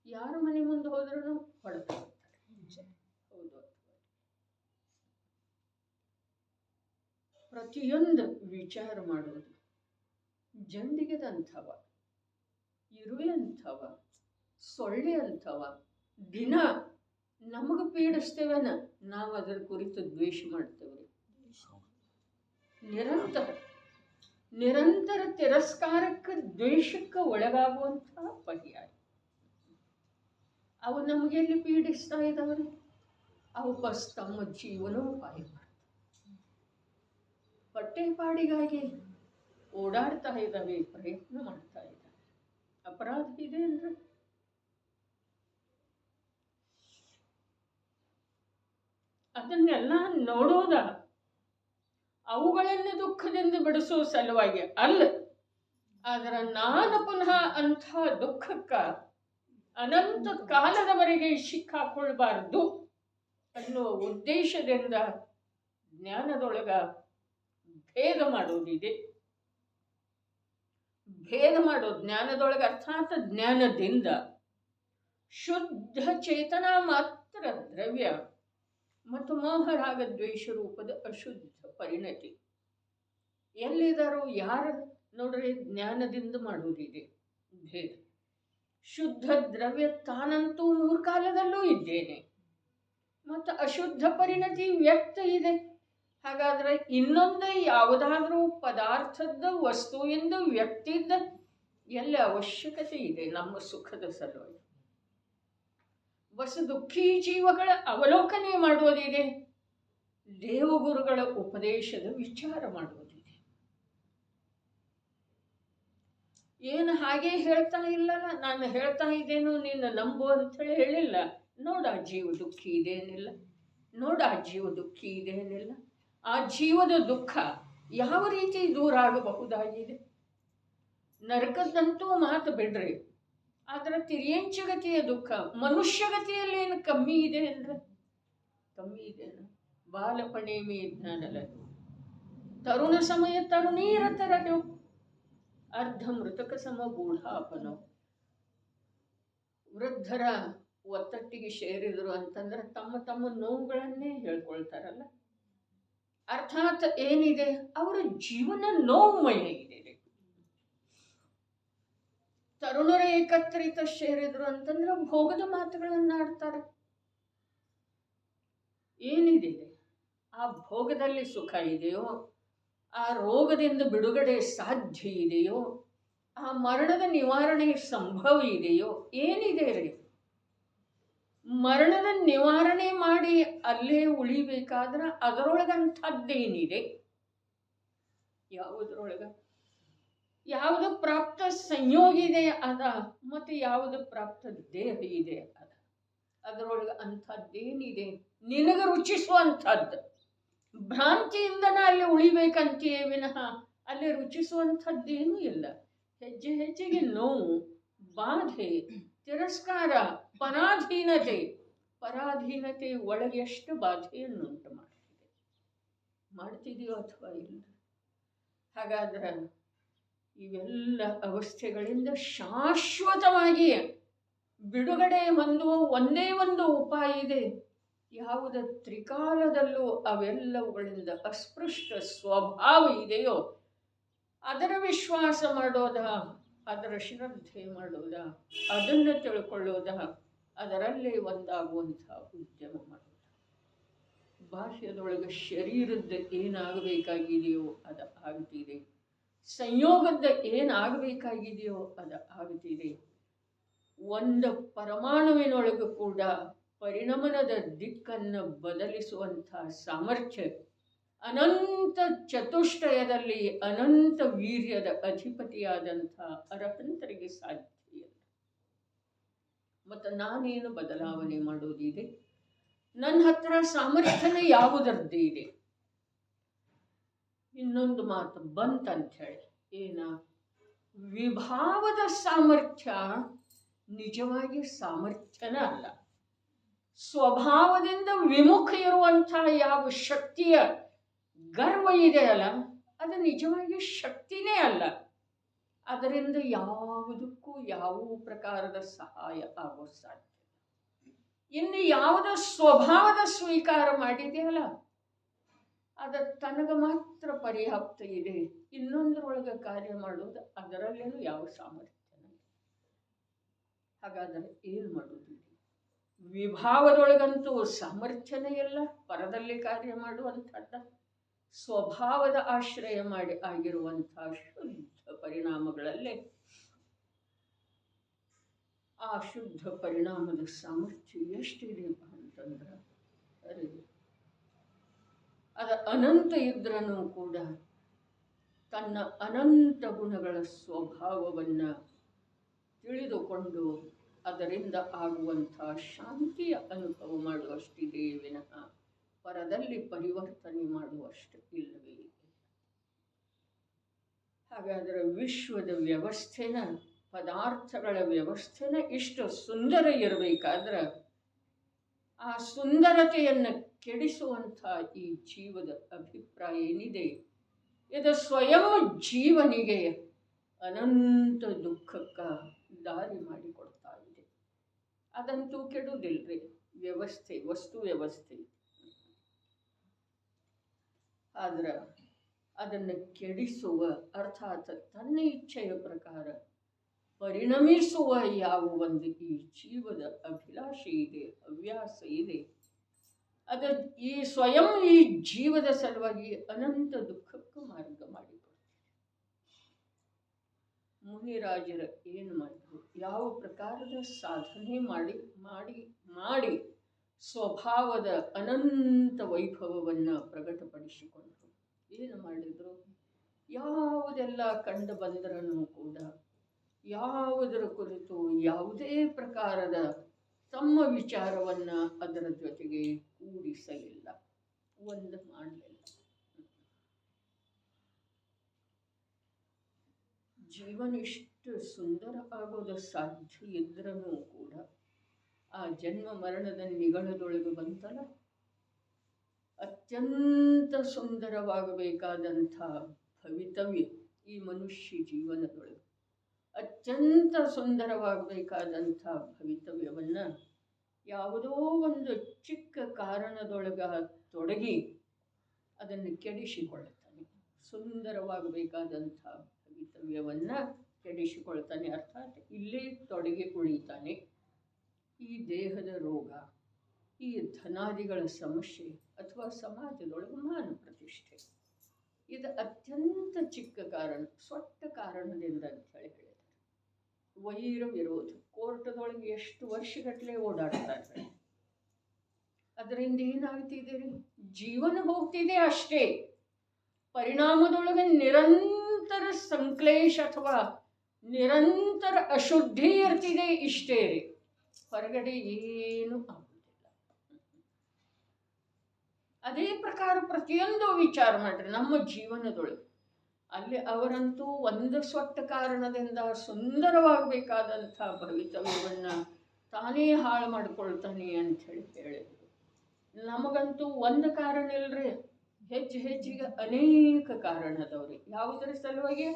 ಯಾರ ಮನೆ ಮುಂದೆ ಹೋದ್ರೂ ಹೊಡ್ತಾ ಇರ್ತಾರೆ. ಹೌದು. ಪ್ರತಿಯೊಂದು ವಿಚಾರ ಮಾಡೋದು. ಜಂಡಿಗೆದಂಥವ, ಇರುವೆ ಅಂಥವ, ಸೊಳ್ಳೆ ಅಂಥವ ದಿನ ನಮಗೆ ಪೀಡಿಸ್ತೇವನ, ನಾವು ಅದರ ಕುರಿತು ದ್ವೇಷ ಮಾಡ್ತೇವೆ. ನಿರಂತರ ತಿರಸ್ಕಾರಕ್ಕೆ, ದ್ವೇಷಕ್ಕೆ ಒಳಗಾಗುವಂಥ ಪರ್ಯಾಯ. ಅವು ನಮಗೆಲ್ಲಿ ಪೀಡಿಸ್ತಾ ಇದ್ದಾವೆ? ಅವು ಬಸ್ ತಮ್ಮ ಜೀವನೋಪಾಯ ಮಾಡ್ತವೆ. ಹೊಟ್ಟೆಪಾಡಿಗಾಗಿ ಓಡಾಡ್ತಾ ಇದ್ದಾವೆ, ಪ್ರಯತ್ನ ಮಾಡ್ತಾ ಇದ್ದಾವೆ. ಅಪರಾಧ ಇದೆ ಅಂದ್ರೆ ಅದನ್ನೆಲ್ಲ ನೋಡೋದ ಅವುಗಳನ್ನು ದುಃಖದಿಂದ ಬಿಡಿಸೋ ಸಲುವಾಗಿ ಅಲ್ಲ. ಆದ್ರೆ ನಾನು ಪುನಃ ಅಂಥ ದುಃಖಕ್ಕ ಅನಂತ ಕಾಲದವರೆಗೆ ಸಿಕ್ಕಾಕೊಳ್ಬಾರ್ದು ಅನ್ನೋ ಉದ್ದೇಶದಿಂದ ಜ್ಞಾನದೊಳಗ ಭೇದ ಮಾಡೋದಿದೆ. ಭೇದ ಮಾಡೋದು ಜ್ಞಾನದೊಳಗೆ, ಅರ್ಥಾತ್ ಜ್ಞಾನದಿಂದ ಶುದ್ಧ ಚೇತನ ಮಾತ್ರ ದ್ರವ್ಯ ಮತ್ತು ಮೋಹರಾಗ ದ್ವೇಷ ರೂಪದ ಅಶುದ್ಧ ಪರಿಣತಿ ಎಲ್ಲಿದ್ದಾರೋ ಯಾರು ನೋಡ್ರಿ ಜ್ಞಾನದಿಂದ ಮಾಡುವುದಿದೆ ಭೇದ. ಶುದ್ಧ ದ್ರವ್ಯ ತಾನಂತೂ ಮೂರು ಕಾಲದಲ್ಲೂ ಇದ್ದೇನೆ, ಮತ್ತು ಅಶುದ್ಧ ಪರಿಣತಿ ವ್ಯಕ್ತ ಇದೆ. ಹಾಗಾದ್ರೆ ಇನ್ನೊಂದು ಯಾವುದಾದ್ರೂ ಪದಾರ್ಥದ ವಸ್ತುವಿಂದ ವ್ಯಕ್ತಿದ ಎಲ್ಲ ಅವಶ್ಯಕತೆ ಇದೆ ನಮ್ಮ ಸುಖದ ಸಲುವಾಗಿ. ಬಸ್ ದುಃಖಿ ಜೀವಗಳ ಅವಲೋಕನೆ ಮಾಡುವುದಿದೆ, ದೇವಗುರುಗಳ ಉಪದೇಶದ ವಿಚಾರ ಮಾಡುವುದಿದೆ. ಏನು ಹಾಗೆ ಹೇಳ್ತಾ ಇಲ್ಲಲ್ಲ, ನಾನು ಹೇಳ್ತಾ ಇದ್ದೇನು ನಿನ್ನ ನಂಬು ಅಂಥೇಳಿ ಹೇಳಿಲ್ಲ. ನೋಡ ಜೀವ ದುಃಖಿ ಇದೇನಿಲ್ಲ, ನೋಡ ಜೀವ ದುಃಖಿ ಇದೇನಿಲ್ಲ. ಆ ಜೀವದ ದುಃಖ ಯಾವ ರೀತಿ ದೂರ ಆಗಬಹುದಾಗಿದೆ. ನರಕದಂತೂ ಮಾತು ಬಿಡ್ರಿ, ಆದರೆ ತಿರಿಯಂಚಗತಿಯ ದುಃಖ ಮನುಷ್ಯಗತಿಯಲ್ಲಿ ಏನು ಕಮ್ಮಿ ಇದೆ ಅಂದ್ರೆ ಕಮ್ಮಿ ಇದೆ. ಬಾಲಪಣೇಮಿ ಜ್ಞಾನಲ ತರುಣ ಸಮಯ ತರುಣೀರತರನು ಅರ್ಧ ಮೃತಕ ಸಮ ಬೂಢಾಪನೋ. ವೃದ್ಧರ ಒತ್ತಟ್ಟಿಗೆ ಸೇರಿದ್ರು ಅಂತಂದ್ರೆ ತಮ್ಮ ತಮ್ಮ ನೋವುಗಳನ್ನೇ ಹೇಳ್ಕೊಳ್ತಾರಲ್ಲ. ಅರ್ಥಾತ್ ಏನಿದೆ, ಅವರ ಜೀವನ ನೋವುಮಯ ಇದೆ. ತರುಣರ ಏಕತ್ರಿತ ಸೇರಿದ್ರು ಅಂತಂದ್ರೆ ಭೋಗದ ಮಾತುಗಳನ್ನಾಡ್ತಾರೆ. ಏನಿದೆ ಆ ಭೋಗದಲ್ಲಿ ಸುಖ ಇದೆಯೋ, ಆ ರೋಗದಿಂದ ಬಿಡುಗಡೆ ಸಾಧ್ಯ ಇದೆಯೋ, ಆ ಮರಣದ ನಿವಾರಣೆ ಸಂಭವ ಇದೆಯೋ, ಏನಿದೆ ರೀ? ಮರಣದ ನಿವಾರಣೆ ಮಾಡಿ ಅಲ್ಲೇ ಉಳಿಬೇಕಾದ್ರೆ ಅದರೊಳಗಂಥದ್ದೇನಿದೆ? ಯಾವುದರೊಳಗ? ಯಾವುದು ಪ್ರಾಪ್ತ ಸಂಯೋಗ ಇದೆ ಅದ, ಮತ್ತು ಯಾವುದು ಪ್ರಾಪ್ತ ದೇಹ ಇದೆ ಅದ. ಅದರೊಳಗೆ ಅಂಥದ್ದೇನಿದೆ ನಿನಗೆ ರುಚಿಸುವಂಥದ್ದು. ಭ್ರಾಂತಿಯಿಂದ ಅಲ್ಲಿ ಉಳಿಬೇಕಂತೀಯೇ ವಿನಃ ಅಲ್ಲಿ ರುಚಿಸುವಂಥದ್ದೇನೂ ಇಲ್ಲ. ಹೆಜ್ಜೆ ಹೆಜ್ಜೆಗೆ ನೋವು, ಬಾಧೆ, ತಿರಸ್ಕಾರ, ಪರಾಧೀನತೆ. ಪರಾಧೀನತೆ ಒಳಗೆ ಎಷ್ಟು ಬಾಧೆಯನ್ನುಂಟು ಮಾಡ್ತಿದೆಯೋ ಅಥವಾ ಇಲ್ಲ? ಹಾಗಾದ್ರೆ ಇವೆಲ್ಲ ಅವಸ್ಥೆಗಳಿಂದ ಶಾಶ್ವತವಾಗಿ ಬಿಡುಗಡೆ ಹೊಂದುವ ಒಂದೇ ಒಂದು ಉಪಾಯ ಇದೆ. ಯಾವುದ ತ್ರಿಕಾಲದಲ್ಲೂ ಅವೆಲ್ಲವುಗಳಿಂದ ಅಸ್ಪೃಷ್ಟ ಸ್ವಭಾವ ಇದೆಯೋ ಅದರ ವಿಶ್ವಾಸ ಮಾಡೋದ, ಅದರ ಶ್ರದ್ಧೆ ಮಾಡೋದ, ಅದನ್ನು ತಿಳ್ಕೊಳ್ಳೋದ, ಅದರಲ್ಲೇ ಒಂದಾಗುವಂಥ ಉದ್ಯಮ ಮಾಡೋದು. ಬಾಹ್ಯದೊಳಗೆ ಶರೀರದ ಏನಾಗಬೇಕಾಗಿದೆಯೋ ಅದು ಆಗ್ತಿದೆ, ಸಂಯೋಗದ ಏನಾಗಬೇಕಾಗಿದೆಯೋ ಅದು ಆಗ್ತಿದೆ. ಒಂದು ಪರಮಾಣುವಿನೊಳಗೂ ಕೂಡ ಪರಿಣಮನದ ದಿಕ್ಕನ್ನು ಬದಲಿಸುವಂಥ ಸಾಮರ್ಥ್ಯ ಅನಂತ ಚತುಷ್ಟಯದಲ್ಲಿ ಅನಂತ ವೀರ್ಯದ ಅಧಿಪತಿಯಾದಂಥ ಅರಹಂತರಿಗೆ ಸಾಧ್ಯ ಇಲ್ಲ. ಮತ್ತು ನಾನೇನು ಬದಲಾವಣೆ ಮಾಡೋದಿದೆ? ನನ್ನ ಹತ್ರ ಸಾಮರ್ಥ್ಯನೇ ಯಾವುದರದ್ದು ಇದೆ? ಇನ್ನೊಂದು ಮಾತು ಬಂತಂತ ಹೇಳಿ, ಏನ ವಿಭಾವದ ಸಾಮರ್ಥ್ಯ ನಿಜವಾಗಿ ಸಾಮರ್ಥ್ಯನ ಅಲ್ಲ. ಸ್ವಭಾವದಿಂದ ವಿಮುಖ ಇರುವಂಥ ಯಾವ ಶಕ್ತಿಯ ಗರ್ವ ಇದೆಯಲ್ಲ ಅದು ನಿಜವಾಗಿ ಶಕ್ತಿನೇ ಅಲ್ಲ. ಅದರಿಂದ ಯಾವುದಕ್ಕೂ ಯಾವ ಪ್ರಕಾರದ ಸಹಾಯ ಆಗೋ ಸಾಧ್ಯ. ಇನ್ನು ಯಾವುದ ಸ್ವಭಾವದ ಸ್ವೀಕಾರ ಮಾಡಿದೆಯಲ್ಲ ಅದು ತನಗೆ ಮಾತ್ರ ಪರ್ಯಾಪ್ತ ಇದೆ. ಇನ್ನೊಂದರೊಳಗೆ ಕಾರ್ಯ ಮಾಡೋದು ಅದರಲ್ಲೇನು ಯಾವ ಸಾಮರ್ಥ್ಯನ. ಹಾಗಾದರೆ ಏನು ಮಾಡೋದು? ವಿಭಾವದೊಳಗಂತೂ ಸಾಮರ್ಥ್ಯನೇ ಇಲ್ಲ ಪರದಲ್ಲಿ ಕಾರ್ಯ ಮಾಡುವಂಥದ್ದ. ಸ್ವಭಾವದ ಆಶ್ರಯ ಮಾಡಿ ಆಗಿರುವಂಥ ಶುದ್ಧ ಪರಿಣಾಮಗಳಲ್ಲೇ ಆ ಶುದ್ಧ ಪರಿಣಾಮದ ಸಾಮರ್ಥ್ಯ ಎಷ್ಟಿದೆ ಅಂತಂದ್ರೆ ಅದು ಅನಂತ ಇದ್ರೂ ಕೂಡ ತನ್ನ ಅನಂತ ಗುಣಗಳ ಸ್ವಭಾವವನ್ನು ತಿಳಿದುಕೊಂಡು ಅದರಿಂದ ಆಗುವಂಥ ಶಾಂತಿಯ ಅನುಭವ ಮಾಡುವಷ್ಟಿದೆ ವಿನಃ ಪರದಲ್ಲಿ ಪರಿವರ್ತನೆ ಮಾಡುವಷ್ಟು ಇಲ್ಲವೇ ಇಲ್ಲ. ಹಾಗಾದರೆ ವಿಶ್ವದ ವ್ಯವಸ್ಥೆನ, ಪದಾರ್ಥಗಳ ವ್ಯವಸ್ಥೆನ ಇಷ್ಟು ಸುಂದರ ಇರಬೇಕಾದ್ರೆ ಆ ಸುಂದರತೆಯನ್ನು ಕೆಡಿಸುವಂಥ ಈ ಜೀವದ ಅಭಿಪ್ರಾಯ ಏನಿದೆ ಇದು ಸ್ವಯಂ ಜೀವನಿಗೆ ಅನಂತ ದುಃಖಕ್ಕೆ ದಾರಿ ಮಾಡಿಕೊಡ್ತಾ ಇದೆ. ಅದಂತೂ ಕೆಡುವುದಿಲ್ಲರಿ ವ್ಯವಸ್ಥೆ, ವಸ್ತು ವ್ಯವಸ್ಥೆ. ಆದ್ರೆ ಅದನ್ನು ಕೆಡಿಸುವ ಅರ್ಥಾತ್ ತನ್ನ ಇಚ್ಛೆಯ ಪ್ರಕಾರ ಪರಿಣಮಿಸುವ ಯಾವ ಒಂದು ಈ ಜೀವದ ಅಭಿಲಾಷೆ ಇದೆ, ಹವ್ಯಾಸ ಇದೆ, ಅದು ಈ ಸ್ವಯಂ ಈ ಜೀವದ ಸಲುವಾಗಿ ಅನಂತ ದುಃಖಕ್ಕೆ ಮಾರ್ಗ ಮಾಡಿಕೊಡ್ತಾರೆ. ಮುನಿರಾಜರ ಏನು ಮಾಡಿದ್ರು? ಯಾವ ಪ್ರಕಾರದ ಸಾಧನೆ ಮಾಡಿ ಮಾಡಿ ಮಾಡಿ ಸ್ವಭಾವದ ಅನಂತ ವೈಭವವನ್ನು ಪ್ರಕಟಪಡಿಸಿಕೊಂಡರು. ಏನು ಮಾಡಿದ್ರು? ಯಾವುದೆಲ್ಲ ಕಂಡು ಬಂದರೂ ಕೂಡ ಯಾವುದರ ಕುರಿತು ಯಾವುದೇ ಪ್ರಕಾರದ ತಮ್ಮ ವಿಚಾರವನ್ನು ಅದರ ಜೊತೆಗೆ ಕೂಡಿಸಲಿಲ್ಲ, ಒಂದು ಮಾಡಲಿಲ್ಲ. ಜೀವನ ಇಷ್ಟು ಸುಂದರ ಆಗೋದು ಸಾಧ್ಯ ಇದ್ರೂ ಕೂಡ ಆ ಜನ್ಮ ಮರಣದ ನಿಗಳದೊಳಗೆ ಬಂತಲ್ಲ, ಅತ್ಯಂತ ಸುಂದರವಾಗಬೇಕಾದಂಥ ಭವಿತವ್ಯ ಈ ಮನುಷ್ಯ ಜೀವನದೊಳಗೆ ಅತ್ಯಂತ ಸುಂದರವಾಗಬೇಕಾದಂಥ ಭವಿತವ್ಯವನ್ನು ಯಾವುದೋ ಒಂದು ಚಿಕ್ಕ ಕಾರಣದೊಳಗ ತೊಡಗಿ ಅದನ್ನು ಕೆಡಿಸಿಕೊಳ್ಳುತ್ತಾನೆ. ಸುಂದರವಾಗಬೇಕಾದಂಥ ಭವಿತವ್ಯವನ್ನು ಕೆಡಿಸಿಕೊಳ್ತಾನೆ, ಅರ್ಥಾತ್ ಇಲ್ಲೇ ತೊಡಗಿ ಉಳಿತಾನೆ. ಈ ದೇಹದ ರೋಗ, ಈ ಧನಾದಿಗಳ ಸಮಸ್ಯೆ ಅಥವಾ ಸಮಾಜದೊಳಗೆ ಮಾನ ಪ್ರತಿಷ್ಠೆ, ಇದು ಅತ್ಯಂತ ಚಿಕ್ಕ ಕಾರಣ, ಸ್ವಟ್ಟ ಕಾರಣದಿಂದ ಅಂತ ಹೇಳಿದ್ದಾರೆ. ವೈರ ವಿರೋಧ, ಕೋರ್ಟದೊಳಗೆ ಎಷ್ಟು ವರ್ಷಗಟ್ಟಲೆ ಓಡಾಡ್ತಾರೆ. ಅದರಿಂದ ಏನಾಗ್ತಿದೆ ರೀ? ಜೀವನ ಹೋಗ್ತಿದೆ ಅಷ್ಟೇ. ಪರಿಣಾಮದೊಳಗೆ ನಿರಂತರ ನಿರಂತರ ಸಂಕ್ಲೇಶ ಅಥವಾ ನಿರಂತರ ಅಶುದ್ಧಿ ಇರ್ತಿದೆ, ಇಷ್ಟೇ ರೀ. ಹೊರಗಡೆ ಏನು ಆಗುದಿಲ್ಲ. ಅದೇ ಪ್ರಕಾರ ಪ್ರತಿಯೊಂದು ವಿಚಾರ ಮಾಡ್ರಿ ನಮ್ಮ ಜೀವನದೊಳಗೆ. ಅಲ್ಲಿ ಅವರಂತೂ ಒಂದು ಸ್ವಟ್ಟ ಕಾರಣದಿಂದ ಸುಂದರವಾಗಬೇಕಾದಂಥ ಭವಿತವ್ಯವನ್ನು ತಾನೇ ಹಾಳು ಮಾಡ್ಕೊಳ್ತಾನೆ ಅಂಥೇಳಿ ಹೇಳಿದರು. ನಮಗಂತೂ ಒಂದು ಕಾರಣ ಇಲ್ಲರಿ, ಹೆಚ್ಚಿಗೆ ಅನೇಕ ಕಾರಣ ಅದಾವ್ರಿ. ಯಾವುದರ ಸಲುವಾಗಿ?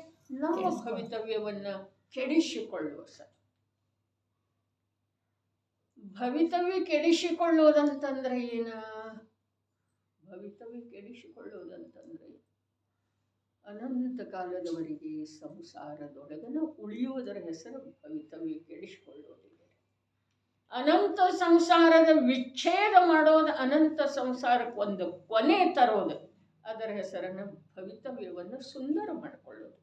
ನಮ್ಮ ಭವಿತವ್ಯವನ್ನು ಕೆಡಿಸಿಕೊಳ್ಳುವ ಸಲ. ಭವಿತವ್ಯ ಕೆಡಿಸಿಕೊಳ್ಳೋದಂತಂದ್ರೆ ಏನ? ಭವಿತವ್ಯ ಕೆಡಿಸಿಕೊಳ್ಳೋದಂತಂದ್ರೆ ಅನಂತ ಕಾಲದವರೆಗೆ ಸಂಸಾರದೊಳಗನ ಉಳಿಯುವುದರ ಹೆಸರು ಭವಿತವ್ಯ ಕೆಡಿಸಿಕೊಳ್ಳೋದಿದೆ. ಅನಂತ ಸಂಸಾರದ ವಿಚ್ಛೇದ ಮಾಡೋದು, ಅನಂತ ಸಂಸಾರಕ್ಕೆ ಒಂದು ಕೊನೆ ತರೋದು, ಅದರ ಹೆಸರನ್ನು ಭವಿತವ್ಯವನ್ನು ಸುಂದರ ಮಾಡಿಕೊಳ್ಳೋದು.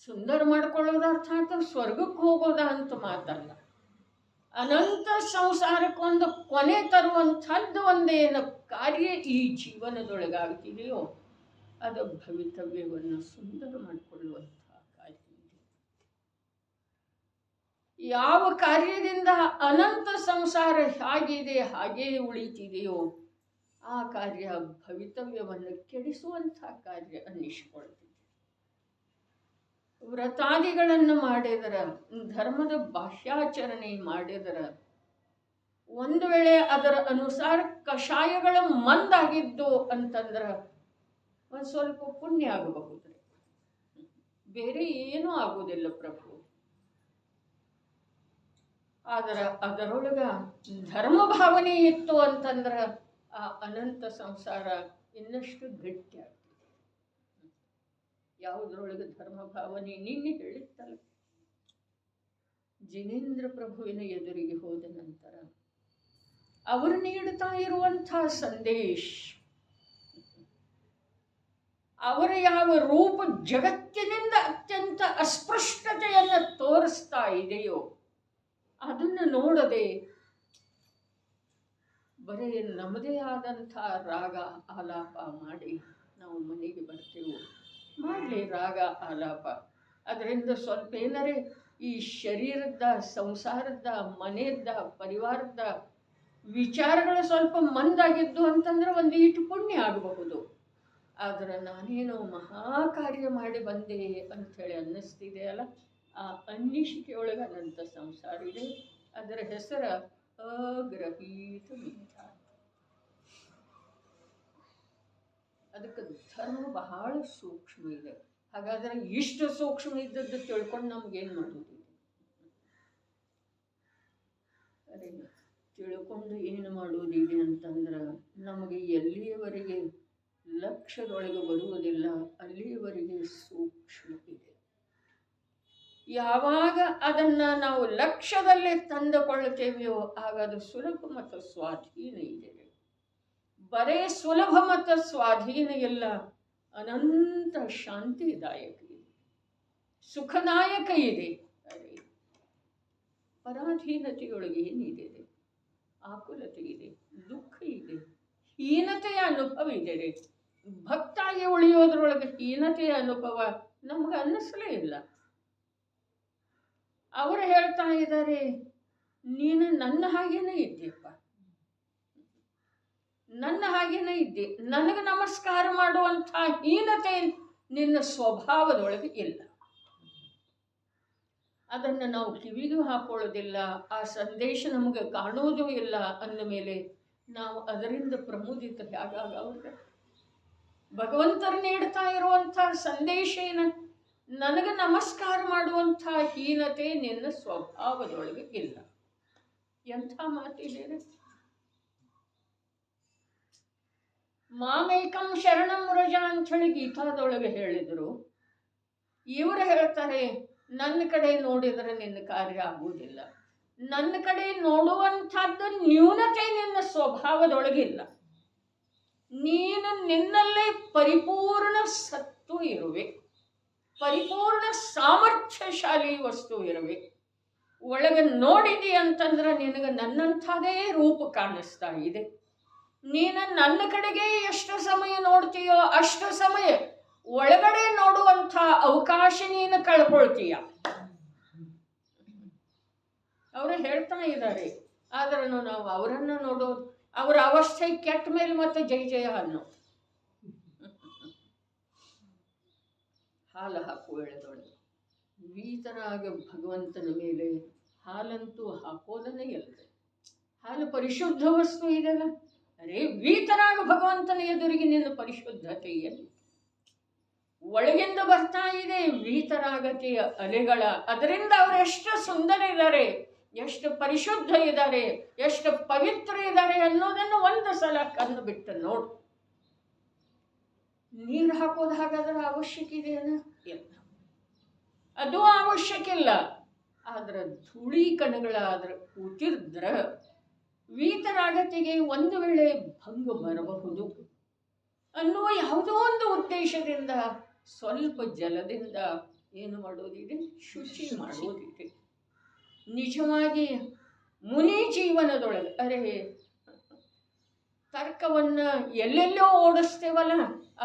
ಸುಂದರ ಮಾಡಿಕೊಳ್ಳೋದು ಅರ್ಥಾತ್ ಸ್ವರ್ಗಕ್ಕೆ ಹೋಗೋದ ಅಂತ ಮಾತಲ್ಲ. ಅನಂತ ಸಂಸಾರಕ್ಕೊಂದು ಕೊನೆ ತರುವಂಥದ್ದು ಒಂದೇನು ಕಾರ್ಯ ಈ ಜೀವನದೊಳಗಾಗ್ತಿದೆಯೋ ಅದು ಭವಿತವ್ಯವನ್ನು ಸುಂದರ ಮಾಡಿಕೊಳ್ಳುವಂತಹ ಕಾರ್ಯ. ಯಾವ ಕಾರ್ಯದಿಂದ ಅನಂತ ಸಂಸಾರ ಹೇಗಿದೆ ಹಾಗೇ ಉಳಿತಿದೆಯೋ ಆ ಕಾರ್ಯ ಭವಿತವ್ಯವನ್ನು ಕೆಡಿಸುವಂಥ ಕಾರ್ಯ ಅನ್ನಿಸಿಕೊಳ್ತಿದೆ. ವ್ರತಾದಿಗಳನ್ನು ಮಾಡಿದರ, ಧರ್ಮದ ಬಾಹ್ಯಾಚರಣೆ ಮಾಡಿದರ, ಒಂದು ವೇಳೆ ಅದರ ಅನುಸಾರ ಕಷಾಯಗಳು ಮಂದಾಗಿದ್ದು ಅಂತಂದ್ರೆ ಒಂದು ಸ್ವಲ್ಪ ಪುಣ್ಯ ಆಗಬಹುದು, ಬೇರೆ ಏನೂ ಆಗುವುದಿಲ್ಲ ಪ್ರಭು. ಆದರೆ ಅದರೊಳಗ ಧರ್ಮ ಭಾವನೆ ಇತ್ತು ಅಂತಂದ್ರೆ ಆ ಅನಂತ ಸಂಸಾರ ಇನ್ನಷ್ಟು ಗಟ್ಟಿ ಆಗ್ತದೆ. ಯಾವುದ್ರೊಳಗೆ ಧರ್ಮ ಭಾವನೆ? ನಿನ್ನೆ ಹೇಳಿತ್ತಲ್ಲ, ಜಿನೇಂದ್ರ ಪ್ರಭುವಿನ ಎದುರಿಗೆ ಹೋದ ನಂತರ ಅವರು ನೀಡುತ್ತಾ ಇರುವಂಥ ಸಂದೇಶ, ಅವರ ಯಾವ ರೂಪ ಜಗತ್ತಿನಿಂದ ಅತ್ಯಂತ ಅಸ್ಪೃಷ್ಟತೆಯನ್ನು ತೋರಿಸ್ತಾ ಇದೆಯೋ ಅದನ್ನು ನೋಡದೆ ಬರೀ ನಮ್ಮದೇ ಆದಂಥ ರಾಗ ಆಲಾಪ ಮಾಡಿ ನಾವು ಮನೆಗೆ ಬರ್ತೇವೆ. ಮಾಡಲಿ ರಾಗ ಆಲಾಪ, ಅದರಿಂದ ಸ್ವಲ್ಪ ಏನರೇ ಈ ಶರೀರದ, ಸಂಸಾರದ, ಮನೆಯದ್ದ, ಪರಿವಾರದ ವಿಚಾರಗಳು ಸ್ವಲ್ಪ ಮಂದಾಗಿದ್ದು ಅಂತಂದ್ರೆ ಒಂದು ಈಟು ಪುಣ್ಯ ಆಗಬಹುದು. ಆದರೆ ನಾನೇನೋ ಮಹಾ ಕಾರ್ಯ ಮಾಡಿ ಬಂದೆ ಅಂಥೇಳಿ ಅನ್ನಿಸ್ತಿದೆ ಅಲ್ಲ, ಆ ಅನ್ನಿಸಿಕೆಯೊಳಗೆ ಅನಂತ ಸಂಸಾರ ಇದೆ. ಅದರ ಹೆಸರ ಅಗ್ರಹೀತ ಮಿಥ್ಯಾ. ಅದಕ್ಕೆ ಧರ್ಮ ಬಹಳ ಸೂಕ್ಷ್ಮ ಇದೆ. ಹಾಗಾದರೆ ಇಷ್ಟು ಸೂಕ್ಷ್ಮ ಇದ್ದದ್ದು ತಿಳ್ಕೊಂಡು ನಮಗೇನು ಮಾಡೋದು? ಅದೇ ತಿಳ್ಕೊಂಡು ಏನು ಮಾಡೋದಿದೆ ಅಂತಂದ್ರೆ ನಮಗೆ ಎಲ್ಲಿಯವರೆಗೆ ಲಕ್ಷ್ಯದೊಳಗೆ ಬರುವುದಿಲ್ಲ ಅಲ್ಲಿಯವರೆಗೆ ಸೂಕ್ಷ್ಮ ಇದೆ. ಯಾವಾಗ ಅದನ್ನು ನಾವು ಲಕ್ಷ್ಯದಲ್ಲಿ ತಂದುಕೊಳ್ಳುತ್ತೇವೆಯೋ ಆಗ ಅದು ಸುಲಭ ಮತ್ತು ಸ್ವಾಧೀನ ಇದೆ. ಬರೇ ಸುಲಭ ಮತ್ತು ಸ್ವಾಧೀನ ಇಲ್ಲ, ಅನಂತ ಶಾಂತಿದಾಯಕ ಇದೆ, ಸುಖದಾಯಕ ಇದೆ. ಅದೇ ಪರಾಧೀನತೆಯೊಳಗೆ ಏನಿದೆ? ಆಕುಲತೆ ಇದೆ, ದುಃಖ ಇದೆ, ಹೀನತೆಯ ಅನುಭವ ಇದೆ. ಭಕ್ತಾಗಿ ಉಳಿಯೋದ್ರೊಳಗೆ ಹೀನತೆಯ ಅನುಭವ ನಮ್ಗೆ ಅನ್ನಿಸಲೇ ಇಲ್ಲ. ಅವರು ಹೇಳ್ತಾ ಇದ್ದಾರೆ, ನೀನು ನನ್ನ ಹಾಗೇನೇ ಇದ್ದೀಯಪ್ಪ, ನನ್ನ ಹಾಗೇನೇ ಇದ್ದೆ, ನನಗೆ ನಮಸ್ಕಾರ ಮಾಡುವಂಥ ಹೀನತೆ ನಿನ್ನ ಸ್ವಭಾವದೊಳಗೆ ಇಲ್ಲ. ಅದನ್ನು ನಾವು ಕಿವಿಗೂ ಹಾಕೊಳ್ಳೋದಿಲ್ಲ, ಆ ಸಂದೇಶ ನಮಗೆ ಕಾಣುವುದೂ ಇಲ್ಲ ಅಂದ ಮೇಲೆ ನಾವು ಅದರಿಂದ ಪ್ರಮೋದಿತ ಹೇಗಾಗವ್ರೆ? ಭಗವಂತರು ನೀಡ್ತಾ ಇರುವಂಥ ಸಂದೇಶ ಏನು? ನನಗೆ ನಮಸ್ಕಾರ ಮಾಡುವಂಥ ಹೀನತೆ ನಿನ್ನ ಸ್ವಭಾವದೊಳಗೆ ಇಲ್ಲ. ಎಂಥ ಮಾತಿದೆ! ಮಾಮೇಕಂ ಶರಣಂ ವ್ರಜ ಅಂಥೇಳಿ ಗೀತಾದೊಳಗೆ ಹೇಳಿದರು. ಇವರು ಹೇಳ್ತಾರೆ, ನನ್ನ ಕಡೆ ನೋಡಿದರೆ ನಿನ್ನ ಕಾರ್ಯ ಆಗುವುದಿಲ್ಲ. ನನ್ನ ಕಡೆ ನೋಡುವಂಥದ್ದು ನ್ಯೂನತೆ ನಿನ್ನ ಸ್ವಭಾವದೊಳಗಿಲ್ಲ. ನೀನು ನಿನ್ನಲ್ಲೇ ಪರಿಪೂರ್ಣ ಸತ್ತು ಇರುವೆ, ಪರಿಪೂರ್ಣ ಸಾಮರ್ಥ್ಯಶಾಲಿ ವಸ್ತು ಇರುವೆ. ಒಳಗೆ ನೋಡಿದಿ ಅಂತಂದ್ರೆ ನಿನಗೆ ನನ್ನಂಥದೇ ರೂಪ ಕಾಣಿಸ್ತಾ ಇದೆ. ನೀನು ನನ್ನ ಕಡೆಗೆ ಎಷ್ಟು ಸಮಯ ನೋಡ್ತೀಯೋ ಅಷ್ಟು ಸಮಯ ಒಳಗಡೆ ನೋಡುವಂಥ ಅವಕಾಶ ನೀನು ಕಳ್ಕೊಳ್ತೀಯ. ಅವರು ಹೇಳ್ತಾ ಇದ್ದಾರೆ, ಆದ್ರೂ ನಾವು ಅವರನ್ನು ನೋಡೋದು, ಅವರ ಅವಸ್ಥೆ ಕೆಟ್ಟ ಮೇಲೆ ಮತ್ತೆ ಜೈ ಜಯ ಅನ್ನೋ ಹಾಲು ಹಾಕುವ ಎಳೆದೊಳಗೆ ವೀತರಾಗ ಭಗವಂತನ ಮೇಲೆ ಹಾಲಂತೂ ಹಾಕೋದನ್ನೇ ಇಲ್ಲದೆ. ಹಾಲು ಪರಿಶುದ್ಧ ವಸ್ತು ಇದೆಲ್ಲ. ಅರೆ ವೀತರಾಗ ಭಗವಂತನ ಎದುರಿಗೆ ನಿನ್ನ ಪರಿಶುದ್ಧತೆ ಎಲ್ಲಿ? ಒಳಗಿಂದ ಬರ್ತಾ ಇದೆ ವೀತರಾಗತೆಯ ಅಲೆಗಳ. ಅದರಿಂದ ಅವರು ಎಷ್ಟು ಸುಂದರ ಇದ್ದಾರೆ, ಎಷ್ಟು ಪರಿಶುದ್ಧ ಇದ್ದಾರೆ, ಎಷ್ಟು ಪವಿತ್ರ ಇದ್ದಾರೆ ಅನ್ನೋದನ್ನು ಒಂದು ಸಲ ಕಣ್ಣು ಬಿಟ್ಟು ನೋಡು. ನೀರು ಹಾಕೋದು ಹಾಗಾದ್ರೆ ಅವಶ್ಯಕ ಇದೆಯಲ್ಲ? ಇಲ್ಲ, ಅದು ಅವಶ್ಯಕ ಇಲ್ಲ. ಆದ್ರೆ ಧೂಳಿ ಕಣಗಳಾದ್ರೆ ಕೂತಿದ್ರ ವೀತರಾಗತೆಗೆ ಒಂದು ವೇಳೆ ಭಂಗ ಬರಬಹುದು ಅನ್ನುವ ಯಾವುದೋ ಒಂದು ಉದ್ದೇಶದಿಂದ ಸ್ವಲ್ಪ ಜಲದಿಂದ ಏನು ಮಾಡೋದಿದೆ, ಶುಚಿ ಮಾಡೋದಿದೆ. ನಿಜವಾಗಿ ಮುನಿ ಜೀವನದೊಳಗೆ ಅರೆ ತರ್ಕವನ್ನ ಎಲ್ಲೆಲ್ಲೋ ಓಡಿಸ್ತೇವಲ್ಲ,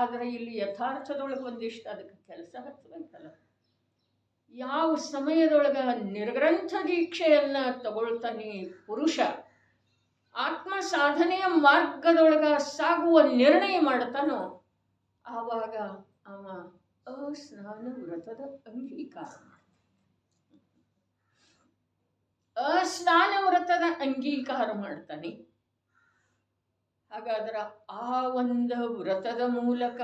ಆದರೆ ಇಲ್ಲಿ ಯಥಾರ್ಥದೊಳಗೆ ಒಂದಿಷ್ಟು ಅದಕ್ಕೆ ಕೆಲಸ ಹಚ್ಚಬೇಕಲ್ಲ. ಯಾವ ಸಮಯದೊಳಗ ನಿರ್ಗ್ರಂಥ ದೀಕ್ಷೆಯನ್ನ ತಗೊಳ್ತಾನೆ ಪುರುಷ, ಆತ್ಮ ಸಾಧನೆಯ ಮಾರ್ಗದೊಳಗ ಸಾಗುವ ನಿರ್ಣಯ ಮಾಡ್ತಾನೋ, ಆವಾಗ ಅವ ಅಸ್ನಾನ ವ್ರತದ ಅಂಗೀಕಾರ ಅಸ್ನಾನ ವ್ರತದ ಅಂಗೀಕಾರ ಮಾಡ್ತಾನೆ. ಹಾಗಾದ್ರೆ ಆ ಒಂದು ವ್ರತದ ಮೂಲಕ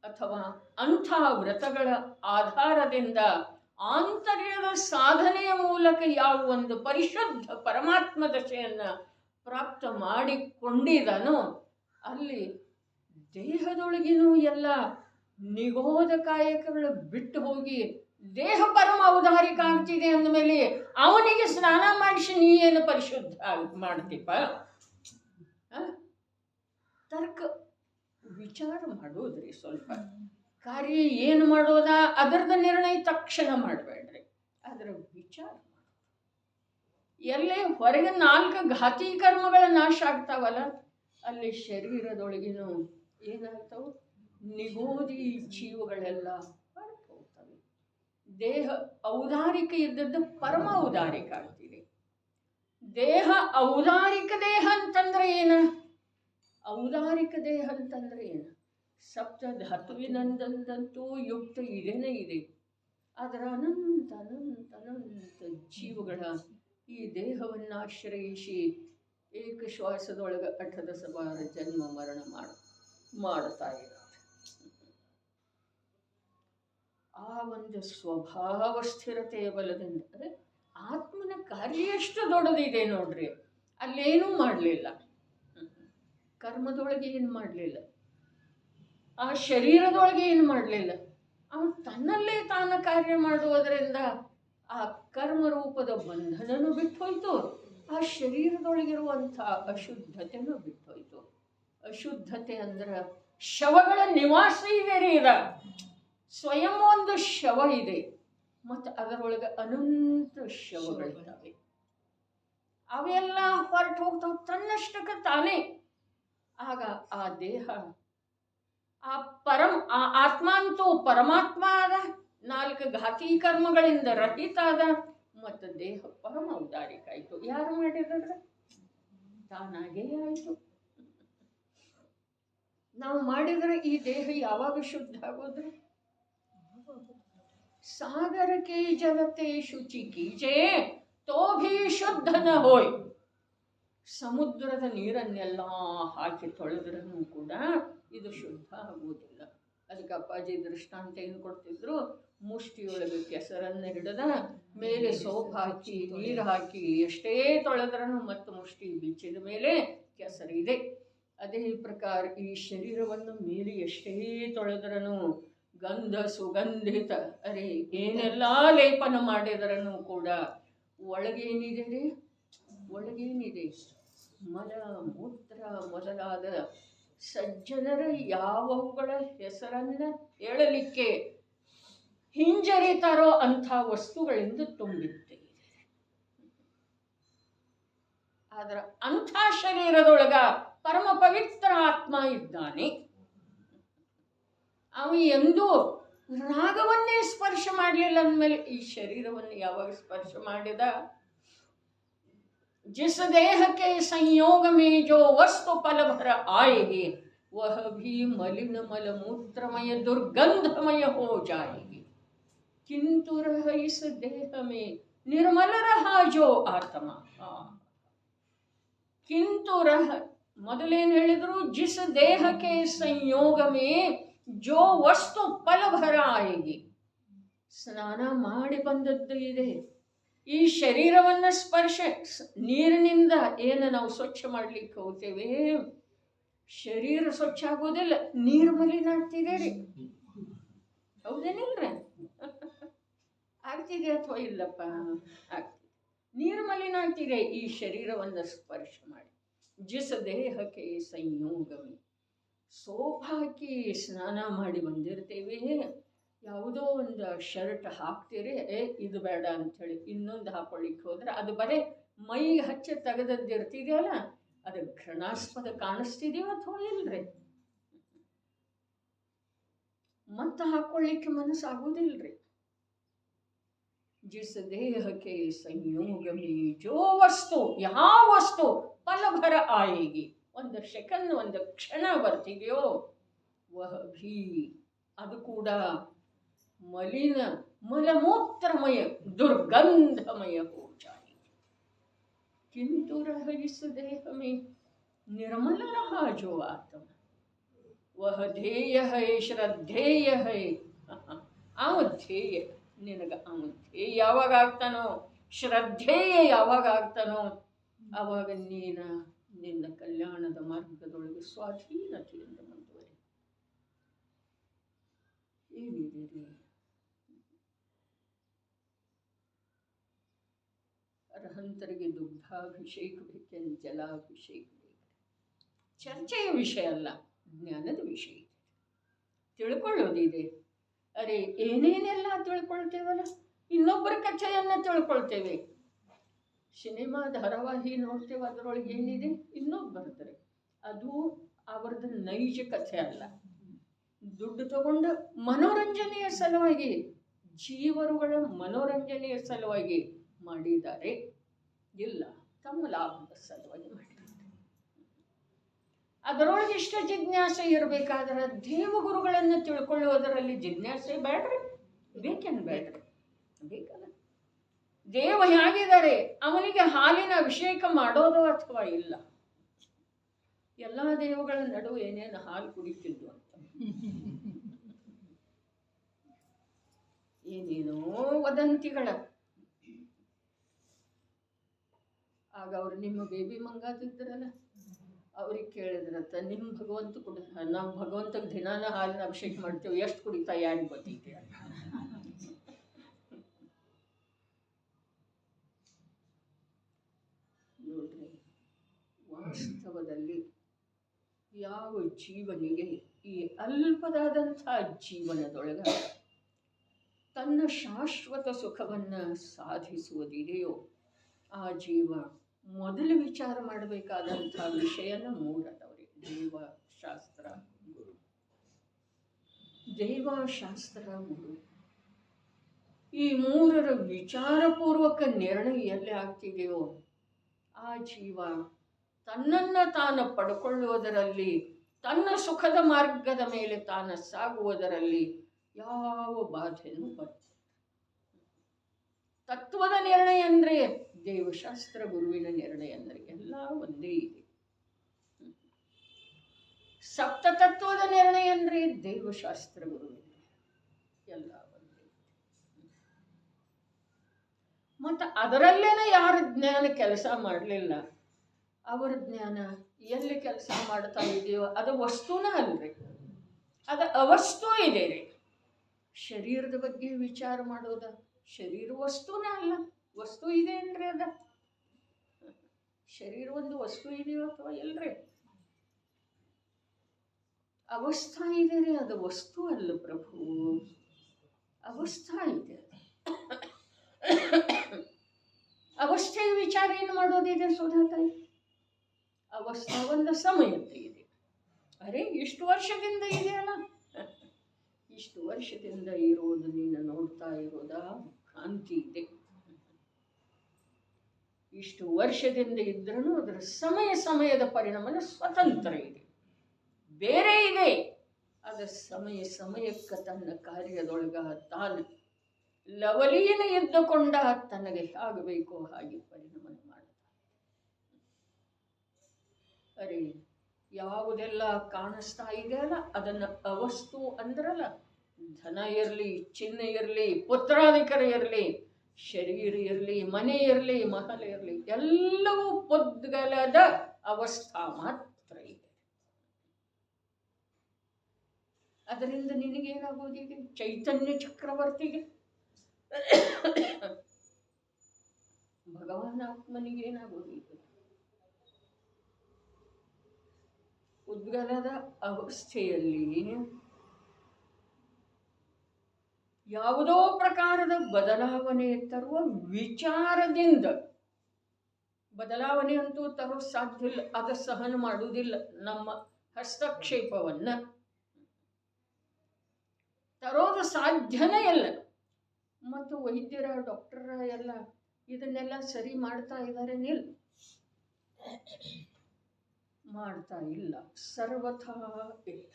ಅಥವಾ ಅಂಥ ವ್ರತಗಳ ಆಧಾರದಿಂದ ಆಂತರ್ಯದ ಸಾಧನೆಯ ಮೂಲಕ ಯಾವ ಒಂದು ಪರಿಶುದ್ಧ ಪರಮಾತ್ಮ ದಶೆಯನ್ನ ಪ್ರಾಪ್ತ ಮಾಡಿಕೊಂಡಿದನೋ, ಅಲ್ಲಿ ದೇಹದೊಳಗಿನೂ ಎಲ್ಲ ನಿಗೋಧ ಕಾಯಕಗಳು ಬಿಟ್ಟು ಹೋಗಿ ದೇಹ ಪರಮ ಔದಾರಿಕ ಆಗ್ತಿದೆ ಅಂದಮೇಲೆ ಅವನಿಗೆ ಸ್ನಾನ ಮಾಡಿಸಿ ನೀ ಏನು ಪರಿಶುದ್ಧ ಮಾಡ್ತೀಪ? ತರ್ಕ ವಿಚಾರ ಮಾಡೋದ್ರಿ. ಸ್ವಲ್ಪ ಕಾರ್ಯ ಏನು ಮಾಡೋದ ಅದರದ ನಿರ್ಣಯ ತಕ್ಷಣ ಮಾಡಬೇಡ್ರಿ, ಅದರ ವಿಚಾರ ಮಾಡಿ. ಎಲ್ಲೇ ಹೊರಗೆ 4 ಘಾತಿ ಕರ್ಮಗಳ ನಾಶ ಆಗ್ತಾವಲ್ಲ, ಅಲ್ಲಿ ಶರೀರದೊಳಗಿನೂ ಏನಾಗ್ತಾವ, ನಿಗೋದಿ ಜೀವಗಳೆಲ್ಲ ಹೊರಟು ಹೋಗ್ತವೆ. ದೇಹ ಔದಾರಿಕ ಇದ್ದದ್ದು ಪರಮ ಔದಾರಿಕ ಆಗ್ತಿದೆ. ದೇಹ ಔದಾರಿಕ ದೇಹ ಅಂತಂದ್ರೆ ಏನು? ಔದಾರಿಕ ದೇಹ ಅಂತಂದ್ರೆ ಏನು? ಸಪ್ತ ಧಾತುವಿನಂದಂತೂ ಯುಕ್ತ ಇದೇನೇ ಇದೆ. ಅದರ ಅನಂತ ಅನಂತ ಅನಂತ ಜೀವಗಳ ಈ ದೇಹವನ್ನು ಆಶ್ರಯಿಸಿ ಏಕಶ್ವಾಸದೊಳಗೆ 8 ಬಾರ ಜನ್ಮ ಮರಣ ಮಾಡ್ತಾ ಇದ್ದಾರೆ. ಆ ಒಂದು ಸ್ವಭಾವ ಸ್ಥಿರತೆಯ ಬಲದಿಂದ ಅಂದರೆ ಆತ್ಮನ ಕಾರ್ಯ ಎಷ್ಟು ದೊಡ್ಡದಿದೆ ನೋಡ್ರಿ. ಅಲ್ಲೇನೂ ಮಾಡಲಿಲ್ಲ, ಕರ್ಮದೊಳಗೆ ಏನು ಮಾಡಲಿಲ್ಲ, ಆ ಶರೀರದೊಳಗೆ ಏನು ಮಾಡಲಿಲ್ಲ. ಅವನು ತನ್ನಲ್ಲೇ ತಾನು ಕಾರ್ಯ ಮಾಡುವುದರಿಂದ ಆ ಕರ್ಮರೂಪದ ಬಂಧನನೂ ಬಿಟ್ಟು ಹೋಯ್ತು, ಆ ಶರೀರದೊಳಗಿರುವಂಥ ಅಶುದ್ಧತೆನೂ ಬಿಟ್ಟು ಹೋಯ್ತು. ಅಶುದ್ಧತೆ ಅಂದ್ರೆ ಶವಗಳ ನಿವಾಸ ಇದೆ ರೀ. ಇದ ಸ್ವಯಂ ಒಂದು ಶವ ಇದೆ, ಮತ್ತು ಅದರೊಳಗೆ ಅನಂತ ಶವಗಳಿದ್ದಾವೆ. ಅವೆಲ್ಲ ಹೊರಟು ಹೋಗ್ತಾವ ತನ್ನಷ್ಟಕ್ಕೆ ತಾನೇ. ಆಗ ಆ ದೇಹ ಆ ಆತ್ಮ ಅಂತೂ ಪರಮಾತ್ಮ ಆದ, 4 ಘಾತಿ ಕರ್ಮಗಳಿಂದ ರಹಿತ ಆದ, ಮತ್ತು ದೇಹ ಪರಮ ಔದಾರಿಕ ಆಯಿತು. ಯಾರು ಮಾಡಿದ್ರೆ ತಾನಾಗೇ ಆಯಿತು. ನಾವು ಮಾಡಿದರೆ ಈ ದೇಹ ಯಾವಾಗ ಶುದ್ಧ ಆಗೋದ್ರೆ? ಸಾಗರಕ್ಕೆ ಜಲತೆ ಶುಚಿ ಕೀಜೆ ತೋ ಭೀ ಶುದ್ಧ ನ ಹೋಯ್. ಸಮುದ್ರದ ನೀರನ್ನೆಲ್ಲ ಹಾಕಿ ತೊಳೆದ್ರೂ ಕೂಡ ಇದು ಶುದ್ಧ ಆಗುವುದಿಲ್ಲ. ಅದಕ್ಕೆ ಅಪ್ಪಾಜಿ ದೃಷ್ಟಾಂತ ಏನು ಕೊಡ್ತಿದ್ರು, ಮುಷ್ಟಿಯೊಳಗೆ ಕೆಸರನ್ನು ಹಿಡಿದ ಮೇಲೆ ಸೋಪ್ ಹಾಕಿ ನೀರು ಹಾಕಿ ಎಷ್ಟೇ ತೊಳೆದ್ರೂ ಮತ್ತು ಮುಷ್ಟಿ ಬಿಚ್ಚಿದ ಮೇಲೆ ಕೆಸರಿದೆ. ಅದೇ ಪ್ರಕಾರ ಈ ಶರೀರವನ್ನು ಮೇಲೆ ಎಷ್ಟೇ ತೊಳೆದ್ರೂ ಗಂಧ ಸುಗಂಧಿತ ಅರೆ ಏನೆಲ್ಲ ಲೇಪನ ಮಾಡಿದ್ರೂ ಕೂಡ ಒಳಗೇನಿದೆ ರೀ, ಒಳಗೇನಿದೆ ಮಲ ಮೂತ್ರ ಮೊದಲಾದ ಸಜ್ಜನರ ಯಾವುಗಳ ಹೆಸರನ್ನು ಹೇಳಲಿಕ್ಕೆ ಹಿಂಜರಿತಾರೋ ಅಂಥ ವಸ್ತುಗಳಿಂದ ತುಂಬಿದೆ. ಆದ್ರೆ ಅಂಥ ಶರೀರದೊಳಗ ಪರಮ ಪವಿತ್ರ ಆತ್ಮ ಇದ್ದಾನೆ. ಅವ ಎಂದೂ ರಾಗವನ್ನೇ ಸ್ಪರ್ಶ ಮಾಡಲಿಲ್ಲ ಅಂದಮೇಲೆ ಈ ಶರೀರವನ್ನು ಯಾವಾಗ ಸ್ಪರ್ಶ ಮಾಡಿದ? ಜಿಸ್ ದೇಹಕ್ಕೆ ಸಂಯೋಗ ಮೇ ಜೋ ವಸ್ತು ಫಲ ಭರ ಆಯೆಗೆ ವಹ ಭೀ ಮಲಿನ ಮಲ ಮೂತ್ರಮಯ ದುರ್ಗಂಧಮಯ ಹೋ ಜಾಯೆಗೆ किंतु रह इस देह में निर्मल रहा जो आत्मा. किंतु रह ಮೊದಲೇನು ಹೇಳಿದ್ರು? ಜಿಸ್ ದೇಹಕ್ಕೆ ಸಂಯೋಗ ಮೇ ಜೋ ವಸ್ತು ಫಲ ಭರ ಆಯೆಗಿ. ಸ್ನಾನ ಮಾಡಿ ಬಂದದ್ದು ಇದೆ. ಈ ಶರೀರವನ್ನು ಸ್ಪರ್ಶ ನೀರಿನಿಂದ ಏನು ನಾವು ಸ್ವಚ್ಛ ಮಾಡ್ಲಿಕ್ಕೆ ಹೋಗ್ತೇವೆ, ಶರೀರ ಸ್ವಚ್ಛ ಆಗೋದಿಲ್ಲ, ನೀರು ಮಲಿನ ಆಗ್ತಿದೆ ರೀ. ಹೌದೇನಿಲ್ರಿ? ಆಗ್ತಿದೆ ಅಥವಾ ಇಲ್ಲಪ್ಪ? ಆಗ್ತಿದೆ. ನೀರು ಮಲಿನ ಆಗ್ತಿದೆ ಈ ಶರೀರವನ್ನು ಸ್ಪರ್ಶ ಮಾಡಿ. ಜಿಸ್ ದೇಹಕ್ಕೆ ಸಂಯೋಗವೇ. ಸೋಭಾಕಿ ಸ್ನಾನ ಮಾಡಿ ಬಂದಿರ್ತೇವೆ, ಯಾವುದೋ ಒಂದು ಶರ್ಟ್ ಹಾಕ್ತೀರಿ, ಇದು ಬೇಡ ಅಂಥೇಳಿ ಇನ್ನೊಂದು ಹಾಕೊಳ್ಳಿಕ್ಕೆ ಹೋದ್ರೆ ಅದು ಬರೀ ಮೈ ಹಚ್ಚಿ ತೆಗೆದದ್ದಿರ್ತಿದೆಯಲ್ಲ, ಅದು ಘೃಣಾಸ್ಪದ ಕಾಣಿಸ್ತಿದೆಯೋ ಅಥವಾ ಇಲ್ರಿ? ಮತ್ತೆ ಹಾಕೊಳ್ಳಿಕ್ಕೆ ಮನಸ್ಸಾಗೋದಿಲ್ರಿ. जिस देह के संयोग में जो वस्तु ಯಾವ ವಸ್ತು ಫಲಭರ ಆಯೇಗಿ, ಒಂದು ಸೆಕೆಂಡ್ ಒಂದು ಕ್ಷಣ ಬರ್ತಿದೆಯೋ, ವಹ ಭೀ ಅದು ಕೂಡ ಮಲಿನ ಮಲಮೂತ್ರಮಯ ದುರ್ಗಂಧಮಯ ಹೋ ಜಾಯೇಗಿ. किंतु रह इस देह में निर्मल रहा जो आत्मा वह ध्येय है श्रद्धेय है. ಅವ ಧ್ಯೇಯ, ನಿನಗೆ ಅವನು ಧ್ಯೇಯ ಯಾವಾಗ ಆಗ್ತಾನೋ, ಶ್ರದ್ಧೇಯ ಯಾವಾಗ ಆಗ್ತಾನೋ, ಆವಾಗ ನಿನ್ನ ಕಲ್ಯಾಣದ ಮಾರ್ಗದೊಳಗೆ ಸ್ವಾಧೀನತೆಯಿಂದ ಮುಂದುವರಿ. ಏನಿದೆ ರೀ? ಅರ್ಹಂತರಿಗೆ ದುಗ್ಧಾಭಿಷೇಕ ಬೇಕೆಂದು ಜಲಾಭಿಷೇಕ ಬೇಕು. ಚರ್ಚೆಯ ವಿಷಯ ಅಲ್ಲ, ಜ್ಞಾನದ ವಿಷಯ. ತಿಳ್ಕೊಳ್ಳೋದಿದೆ. ಅರೆ ಏನೇನೆಲ್ಲ ತಿಳ್ಕೊಳ್ತೇವಲ್ಲ, ಇನ್ನೊಬ್ಬರ ಕಥೆಯನ್ನು ತಿಳ್ಕೊಳ್ತೇವೆ. ಸಿನಿಮಾ ಧಾರಾವಾಹಿ ನೋಡ್ತೇವೆ, ಅದರೊಳಗೆ ಏನಿದೆ ಇನ್ನೊಬ್ಬರ್ತಾರೆ. ಅದು ಅವರದ್ದು ನೈಜ ಕಥೆ ಅಲ್ಲ. ದುಡ್ಡು ತಗೊಂಡು ಮನೋರಂಜನೆಯ ಸಲುವಾಗಿ, ಜೀವರುಗಳ ಮನೋರಂಜನೆಯ ಸಲುವಾಗಿ ಮಾಡಿದ್ದಾರೆ, ಇಲ್ಲ ತಮ್ಮ ಲಾಭದ ಸಲುವಾಗಿ ಮಾಡಿದ್ದಾರೆ. ಅದರೊಳಗೆ ಇಷ್ಟ ಜಿಜ್ಞಾಸೆ ಇರಬೇಕಾದ್ರೆ ದೇವಗುರುಗಳನ್ನು ತಿಳ್ಕೊಳ್ಳುವುದರಲ್ಲಿ ಜಿಜ್ಞಾಸೆ ಬೇಡ್ರಿ? ಬೇಕೇನು ಬೇಡ್ರಿ? ಬೇಕಲ್ಲ. ದೇವ ಹೇಗಿದ್ದಾರೆ, ಅವನಿಗೆ ಹಾಲಿನ ಅಭಿಷೇಕ ಮಾಡೋದು ಅಥವಾ ಇಲ್ಲ? ಎಲ್ಲ ದೇವಗಳ ನಡುವೆ ಏನೇನು ಹಾಲು ಕುಡಿತಿದ್ದು ಅಂತ ಏನೇನೋ ವದಂತಿಗಳ. ಆಗ ಅವ್ರು ನಿಮ್ಮ ಬೇಬಿ ಮಂಗಾತಿದ್ರಲ್ಲ, ಅವ್ರಿಗೆ ಕೇಳಿದ್ರಂತ, ನಿಮ್ಮ ಭಗವಂತ ನಾವು ಭಗವಂತಗೆ ದಿನಾನ ಹಾಲಿನ ಅಭಿಷೇಕ ಮಾಡ್ತೇವೆ, ಎಷ್ಟು ಕುಡಿತಾ ಯಾರು ಗೊತ್ತಿದೆ? ನೋಡ್ರಿ, ವಾಸ್ತವದಲ್ಲಿ ಯಾವ ಜೀವನಿಗೆ ಈ ಅಲ್ಪದಾದಂಥ ಜೀವನದೊಳಗ ತನ್ನ ಶಾಶ್ವತ ಸುಖವನ್ನು ಸಾಧಿಸುವುದಿದೆಯೋ, ಆ ಜೀವ ಮೊದಲು ವಿಚಾರ ಮಾಡಬೇಕಾದಂಥ ವಿಷಯನ ಮೂರದವ್ರಿಗೆ: ದೇವಶಾಸ್ತ್ರ, ಗುರು. ದೇವಶಾಸ್ತ್ರ, ಗುರು, ಈ ಮೂರರ ವಿಚಾರಪೂರ್ವಕ ನಿರ್ಣಯ ಎಲ್ಲಿ ಆಗ್ತಿದೆಯೋ, ಆ ಜೀವ ತನ್ನನ್ನು ತಾನು ಪಡ್ಕೊಳ್ಳುವುದರಲ್ಲಿ, ತನ್ನ ಸುಖದ ಮಾರ್ಗದ ಮೇಲೆ ತಾನು ಸಾಗುವುದರಲ್ಲಿ ಯಾವ ಬಾಧೆನೂ ಬರ್ತದೆ. ತತ್ವದ ನಿರ್ಣಯ ಅಂದರೆ ದೇವಶಾಸ್ತ್ರ, ಗುರುವಿನ ನಿರ್ಣಯ ಅಂದರೆ ಎಲ್ಲ ಒಂದೇ ಇದೆ. ಸಪ್ತತತ್ವದ ನಿರ್ಣಯ ಅಂದರೆ ದೇವಶಾಸ್ತ್ರ, ಗುರುವಿನ ಎಲ್ಲ ಒಂದೇ. ಮತ್ತು ಅದರಲ್ಲೇನೆ ಯಾರ ಜ್ಞಾನ ಕೆಲಸ ಮಾಡಲಿಲ್ಲ, ಅವರ ಜ್ಞಾನ ಎಲ್ಲಿ ಕೆಲಸ ಮಾಡ್ತಾ ಇದೆಯೋ ಅದು ವಸ್ತುನ ಅಲ್ರಿ, ಅದು ಅವಸ್ತು ಇದೆ ರೀ. ಶರೀರದ ಬಗ್ಗೆ ವಿಚಾರ ಮಾಡೋದ, ಶರೀರ ವಸ್ತುನ ಅಲ್ಲ, ವಸ್ತು ಇದೆ ಏನ್ರಿ? ಅದ ಶರೀರ ಒಂದು ವಸ್ತು ಇದೆಯೋ ಅಥವಾ ಇಲ್ರಿ? ಅವಸ್ಥಾ ಇದೆ ರೀ, ಅದು ವಸ್ತು ಅಲ್ಲ ಪ್ರಭು, ಅವಸ್ಥಾ ಇದೆ. ಅವಸ್ಥೆಯ ವಿಚಾರ ಏನು ಮಾಡೋದಿದೆ ಸುಧಾತಾಯಿ? ಅವಸ್ಥಾ ಒಂದು ಸಮಯತೆ ಇದೆ. ಅರೆ ಇಷ್ಟು ವರ್ಷದಿಂದ ಇದೆಯಲ್ಲ, ಇಷ್ಟು ವರ್ಷದಿಂದ ಇರೋದು ನೀನು ನೋಡ್ತಾ ಇರೋದಾ ಭ್ರಾಂತಿ ಇದೆ. ಇಷ್ಟು ವರ್ಷದಿಂದ ಇದ್ರೂ ಅದರ ಸಮಯದ ಪರಿಣಾಮನ ಸ್ವತಂತ್ರ ಇದೆ, ಬೇರೆ ಇದೆ. ಅದ ಸಮಯಕ್ಕೆ ತನ್ನ ಕಾರ್ಯದೊಳಗ ತಾನು ಲವಲೀನ ಎದ್ದುಕೊಂಡ ತನಗೆ ಆಗಬೇಕು ಹಾಗೆ ಪರಿಣಾಮ ಮಾಡುತ್ತಾನೆ. ಅರೆ ಯಾವುದೆಲ್ಲ ಕಾಣಿಸ್ತಾ ಇದೆಯಲ್ಲ ಅದನ್ನ ಅವಸ್ತು ಅಂದ್ರಲ್ಲ, ಧನ ಇರಲಿ, ಚಿನ್ನ ಇರಲಿ, ಪುತ್ರಾಧಿಕಾರ ಇರಲಿ, ಶರೀರ ಇರಲಿ, ಮನೆ ಇರಲಿ, ಮಹಲ್ ಇರಲಿ, ಎಲ್ಲವೂ ಪುದ್ಗಲದ ಅವಸ್ಥಾ ಮಾತ್ರ ಇದೆ. ಅದರಿಂದ ನಿನಗೇನಾಗೋದಿದೆ? ಚೈತನ್ಯ ಚಕ್ರವರ್ತಿಗೆ, ಭಗವಾನಾತ್ಮನಿಗೇನಾಗೋದಿದೆ? ಉದ್ಗಲದ ಅವಸ್ಥೆಯಲ್ಲಿ ಯಾವುದೋ ಪ್ರಕಾರದ ಬದಲಾವಣೆ ತರುವ ವಿಚಾರದಿಂದ, ಬದಲಾವಣೆ ಅಂತೂ ತರೋ ಸಾಧ್ಯ ಇಲ್ಲ, ಅದು ಸಹನ ಮಾಡುವುದಿಲ್ಲ ನಮ್ಮ ಹಸ್ತಕ್ಷೇಪವನ್ನ, ತರೋದು ಸಾಧ್ಯನೇ ಇಲ್ಲ. ಮತ್ತು ವೈದ್ಯರ ಡಾಕ್ಟರ ಎಲ್ಲ ಇದನ್ನೆಲ್ಲ ಸರಿ ಮಾಡ್ತಾ ಇದ್ದಾರೆ? ಮಾಡ್ತಾ ಇಲ್ಲ, ಸರ್ವಥಾ ಇಲ್ಲ.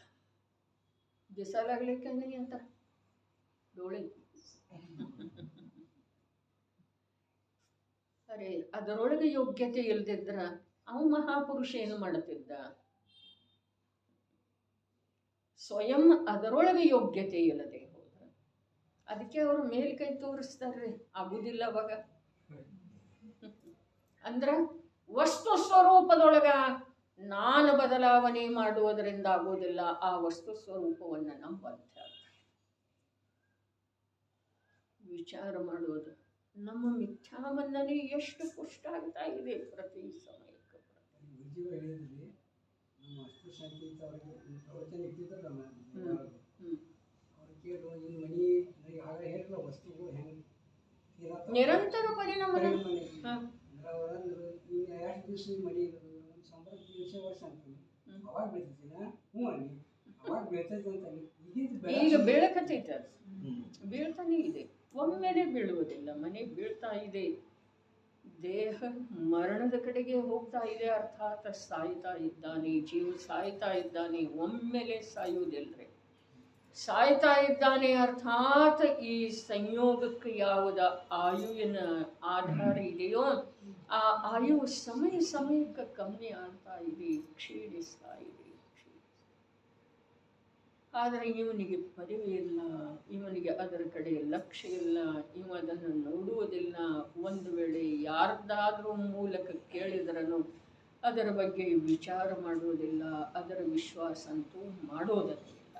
ಬಿಸಲಾಗ್ಲಿಕ್ಕೆ ಅಂತ ಡೋಳೆ ಅರೆ ಅದರೊಳಗೆ ಯೋಗ್ಯತೆ ಇಲ್ದಿದ್ರ ಅವ ಮಹಾಪುರುಷ ಏನು ಮಾಡುತ್ತಿದ್ದ? ಸ್ವಯಂ ಅದರೊಳಗೆ ಯೋಗ್ಯತೆ ಇಲ್ಲದೆ ಹೋದ, ಅದಕ್ಕೆ ಅವರು ಮೇಲ್ಕೈ ತೋರಿಸ್ತಾರ್ರಿ, ಆಗುದಿಲ್ಲ ಅವಾಗ. ಅಂದ್ರ ವಸ್ತು ಸ್ವರೂಪದೊಳಗ ನಾನು ಬದಲಾವಣೆ ಮಾಡುವುದರಿಂದ ಆಗೋದಿಲ್ಲ, ಆ ವಸ್ತು ಸ್ವರೂಪವನ್ನ ನಂಬಂತ ವಿಚಾರ ಮಾಡುವುದು. ನಮ್ಮ ಮಿಥ್ಯಾಮನ್ನನೇ ಎಷ್ಟು ಪುಷ್ಟ ಆಗ್ತಾ ಇದೆ ಪ್ರತಿ ಸಮಯಕ್ಕೆ. ನಿರಂತರ ಪರಿಣಾಮ. ಈಗ ಬೀಳಕತ್ತೈತ, ಬೀಳ್ತಾನೆ ಇದೆ, ಒಮ್ಮೆಲೆ ಬೀಳುವುದಿಲ್ಲ. ಮನೆ ಬೀಳ್ತಾ ಇದೆ, ದೇಹ ಮರಣದ ಕಡೆಗೆ ಹೋಗ್ತಾ ಇದೆ, ಅರ್ಥಾತ್ ಸಾಯ್ತಾ ಇದ್ದಾನೆ, ಜೀವ ಸಾಯ್ತಾ ಇದ್ದಾನೆ, ಒಮ್ಮೆಲೆ ಸಾಯುವುದಿಲ್ಲರಿ, ಸಾಯ್ತಾ ಇದ್ದಾನೆ. ಅರ್ಥಾತ್ ಈ ಸಂಯೋಗಕ್ಕೆ ಯಾವುದ ಆಯುವಿನ ಆಧಾರ ಇದೆಯೋ ಆ ಆಯು ಸಮಯಕ್ಕೆ ಕಮ್ಮಿ ಆಗ್ತಾ ಇದೆ, ಕ್ಷೀಣಿಸ್ತಾ ಇದೆ. ಆದರೆ ಇವನಿಗೆ ಪರಿವೆ ಇಲ್ಲ, ಇವನಿಗೆ ಅದರ ಕಡೆ ಲಕ್ಷ್ಯ ಇಲ್ಲ, ಇವ ಅದನ್ನು ನೋಡುವುದಿಲ್ಲ. ಒಂದು ವೇಳೆ ಯಾರ್ದಾದ್ರೂ ಮೂಲಕ ಕೇಳಿದ್ರೂ ಅದರ ಬಗ್ಗೆ ವಿಚಾರ ಮಾಡುವುದಿಲ್ಲ, ಅದರ ವಿಶ್ವಾಸ ಅಂತೂ ಮಾಡೋದನ್ನ ಇಲ್ಲ.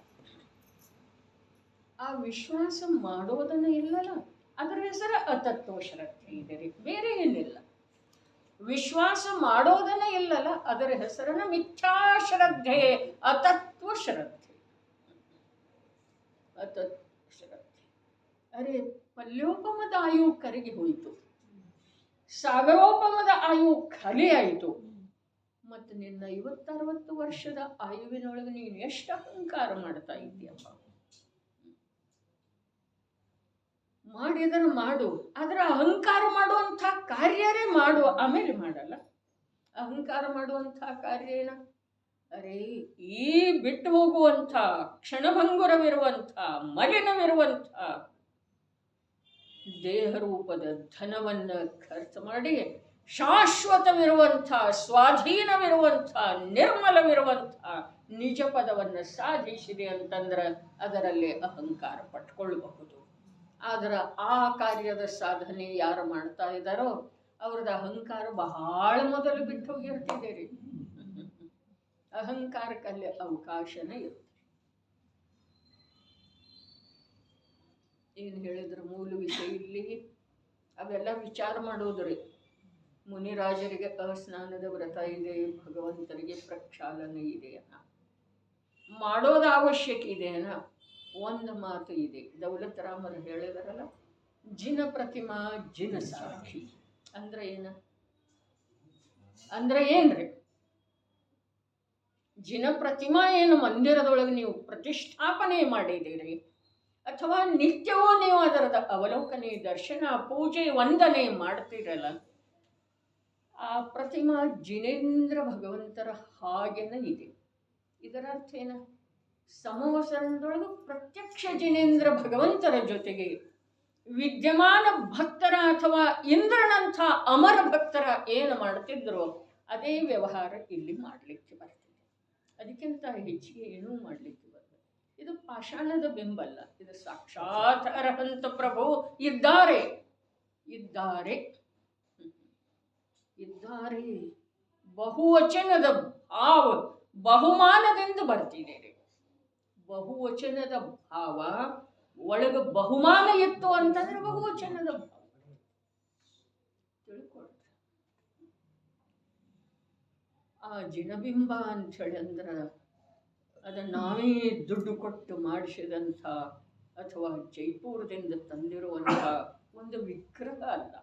ಆ ವಿಶ್ವಾಸ ಮಾಡೋದನ್ನ ಇಲ್ಲಲ್ಲ, ಅದರ ಹೆಸರು ಅತತ್ವ ಶ್ರದ್ಧೆ ಇದೆ ರೀ, ಬೇರೆ ಏನಿಲ್ಲ. ವಿಶ್ವಾಸ ಮಾಡೋದನ್ನ ಇಲ್ಲಲ್ಲ, ಅದರ ಹೆಸರನ್ನ ಮಿಥ್ಯಾಶ್ರದ್ಧೆ, ಅತತ್ವ ಶ್ರದ್ಧೆ. ಶ್ರದ್ಧೆ. ಅರೆ ಪಲ್ಯೋಪಮದ ಆಯು ಕರಗಿ ಹೋಯಿತು, ಸಾಗರೋಪಮದ ಆಯು ಖಾಲಿ ಆಯಿತು, ಮತ್ತು ನಿನ್ನ 50-60 ವರ್ಷದ ಆಯುವಿನೊಳಗೆ ನೀನು ಎಷ್ಟು ಅಹಂಕಾರ ಮಾಡ್ತಾ ಇದ್ದೀಯಪ್ಪ. ಮಾಡಿದರೆ ಮಾಡು, ಅದರ ಅಹಂಕಾರ ಮಾಡುವಂಥ ಕಾರ್ಯರೇ ಮಾಡು, ಆಮೇಲೆ ಮಾಡಲ್ಲ. ಅಹಂಕಾರ ಮಾಡುವಂಥ ಕಾರ್ಯ ಏನ? ಅರೆ ಈ ಬಿಟ್ಟು ಹೋಗುವಂಥ, ಕ್ಷಣಭಂಗುರವಿರುವಂಥ, ಮಲಿನವಿರುವಂಥ ದೇಹರೂಪದ ಧನವನ್ನ ಖರ್ಚು ಮಾಡಿ ಶಾಶ್ವತವಿರುವಂಥ, ಸ್ವಾಧೀನವಿರುವಂಥ, ನಿರ್ಮಲವಿರುವಂಥ ನಿಜ ಪದವನ್ನು ಸಾಧಿಸಿದೆ ಅಂತಂದ್ರೆ ಅದರಲ್ಲಿ ಅಹಂಕಾರ ಪಟ್ಕೊಳ್ಬಹುದು. ಆದ್ರೆ ಆ ಕಾರ್ಯದ ಸಾಧನೆ ಯಾರು ಮಾಡ್ತಾ ಇದ್ದಾರೋ ಅವ್ರದ್ದು ಅಹಂಕಾರ ಬಹಳ ಮೊದಲು ಬಿಟ್ಟು ಹೋಗಿರ್ತಿದೆ ರೀ. ಅಹಂಕಾರಕ್ಕಲ್ಲಿ ಅವಕಾಶನೇ ಇರುತ್ತೆ. ಏನು ಹೇಳಿದ್ರೆ ಮೂಲ ವಿಷಯ ಇಲ್ಲಿ ಅವೆಲ್ಲ ವಿಚಾರ ಮಾಡೋದ್ರಿ. ಮುನಿರಾಜರಿಗೆ ಅಸ್ನಾನದ ವ್ರತ ಇದೆ, ಭಗವಂತನಿಗೆ ಪ್ರಕ್ಷಾಲನೆ ಇದೆಯನ್ನ ಮಾಡೋದು ಅವಶ್ಯಕ ಇದೆಯನ್ನ. ಒಂದು ಮಾತು ಇದೆ, ದೌಲತ್ ರಾಮರು ಹೇಳಿದಾರಲ್ಲ, ಜಿನ ಪ್ರತಿಮಾ ಜಿನ ಸಾಕ್ಷಿ. ಅಂದ್ರೆ ಏನ? ಅಂದ್ರೆ ಏನ್ರಿ? ಜಿನ ಪ್ರತಿಮಾ ಏನು ಮಂದಿರದೊಳಗೆ ನೀವು ಪ್ರತಿಷ್ಠಾಪನೆ ಮಾಡಿದ್ದೀರಿ, ಅಥವಾ ನಿತ್ಯವೂ ನೀವು ಅದರದ ಅವಲೋಕನೆ, ದರ್ಶನ, ಪೂಜೆ, ವಂದನೆ ಮಾಡ್ತೀರಲ್ಲ, ಆ ಪ್ರತಿಮಾ ಜಿನೇಂದ್ರ ಭಗವಂತರ ಹಾಗೆನ ಇದೆ. ಇದರ ಅರ್ಥ ಏನ? ಸಮವಸರಣದೊಳಗೆ ಪ್ರತ್ಯಕ್ಷ ಜಿನೇಂದ್ರ ಭಗವಂತರ ಜೊತೆಗೆ ವಿದ್ಯಮಾನ ಭಕ್ತರ ಅಥವಾ ಇಂದ್ರನಂಥ ಅಮರ ಭಕ್ತರ ಏನು ಮಾಡ್ತಿದ್ರು ಅದೇ ವ್ಯವಹಾರ ಇಲ್ಲಿ ಮಾಡಲಿಕ್ಕೆ ಬರ್ತದೆ. ಅದಕ್ಕಿಂತ ಹೆಚ್ಚಿಗೆ ಏನೂ ಮಾಡಲಿಕ್ಕೆ ಬರ್ತದೆ. ಇದು ಪಾಷಾಣದ ಬೆಂಬಲ್ಲ, ಇದು ಸಾಕ್ಷಾತ್ ಅರಹಂತ ಪ್ರಭು ಇದ್ದಾರೆ ಇದ್ದಾರೆ ಇದ್ದಾರೆ. ಬಹುವಚನದ ಭಾವ ಬಹುಮಾನದಿಂದ ಬರ್ತಿದೆ. ಬಹುವಚನದ ಭಾವ ಒಳಗೆ ಬಹುಮಾನ ಇತ್ತು ಅಂತಂದ್ರೆ ಬಹುವಚನದ ಭಾವ ತಿಳ್ಕೊಳ್ರಿ. ಆ ಜಿನಬಿಂಬ ಅಂತ ಹೇಳಿ ಅಂದ್ರೆ ಅದನ್ನ ನಾವೇ ದುಡ್ಡು ಕೊಟ್ಟು ಮಾಡಿಸಿದಂಥ ಅಥವಾ ಜೈಪುರದಿಂದ ತಂದಿರುವಂಥ ಒಂದು ವಿಗ್ರಹ ಅಲ್ಲ.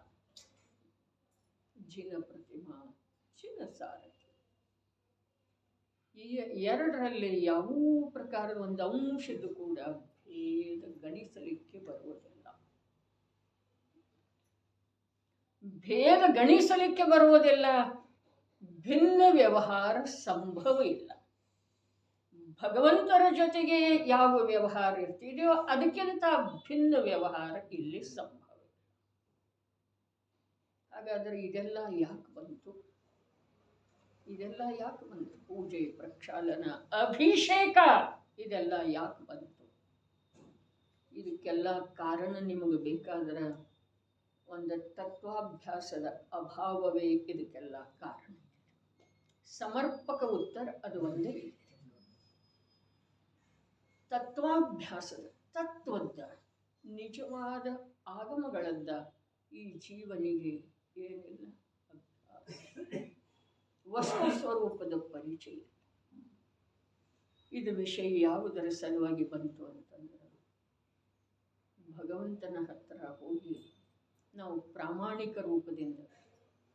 ಜಿನ ಪ್ರತಿಮಾ, ಜಿನ ಸಾರಥಿ, ಈ ಎರಡರಲ್ಲಿ ಯಾವ ಪ್ರಕಾರದ ಒಂದು ಅಂಶದ್ದು ಕೂಡ ಭೇದ ಗಣಿಸಲಿಕ್ಕೆ ಬರುವುದಿಲ್ಲ. ಭೇದ ಗಣಿಸಲಿಕ್ಕೆ ಬರುವುದಿಲ್ಲ. ಭಿನ್ನ ವ್ಯವಹಾರ ಸಂಭವ ಇಲ್ಲ. ಭಗವಂತರ ಜೊತೆಗೆ ಯಾವ ವ್ಯವಹಾರ ಇರ್ತಿದೆಯೋ ಅದಕ್ಕಿಂತ ಭಿನ್ನ ವ್ಯವಹಾರ ಇಲ್ಲಿ ಸಂಭವ. ಹಾಗಾದರೆ ಇದೆಲ್ಲ ಯಾಕೆ ಬಂತು? ಇದೆಲ್ಲ ಯಾಕೆ ಬಂತು? ಪೂಜೆ, ಪ್ರಕ್ಷಾಳನ, ಅಭಿಷೇಕ ಇದೆಲ್ಲ ಯಾಕೆ ಬಂತು? ಇದಕ್ಕೆಲ್ಲ ಕಾರಣ ನಿಮಗೆ ಬೇಕಾದ್ರೆ ಒಂದು ತತ್ವಾಭ್ಯಾಸದ ಅಭಾವವೇ ಇದಕ್ಕೆಲ್ಲ ಕಾರಣ. ಸಮರ್ಪಕ ಉತ್ತರ ಅದು ಒಂದೇ. ತತ್ವಾಭ್ಯಾಸದ, ತತ್ವದ, ನಿಜವಾದ ಆಗಮಗಳದ್ದ ಈ ಜೀವನಿಗೆ ಏನಿಲ್ಲ. ವಸ್ತು ಸ್ವರೂಪದ ಪರಿಚಯ. ಇದು ವಿಷಯ ಯಾವುದರ ಸಲುವಾಗಿ ಬಂತು ಅಂತಂದ್ರೆ ಭಗವಂತನ ಹತ್ರ ಹೋಗಿ ನಾವು ಪ್ರಾಮಾಣಿಕ ರೂಪದಿಂದ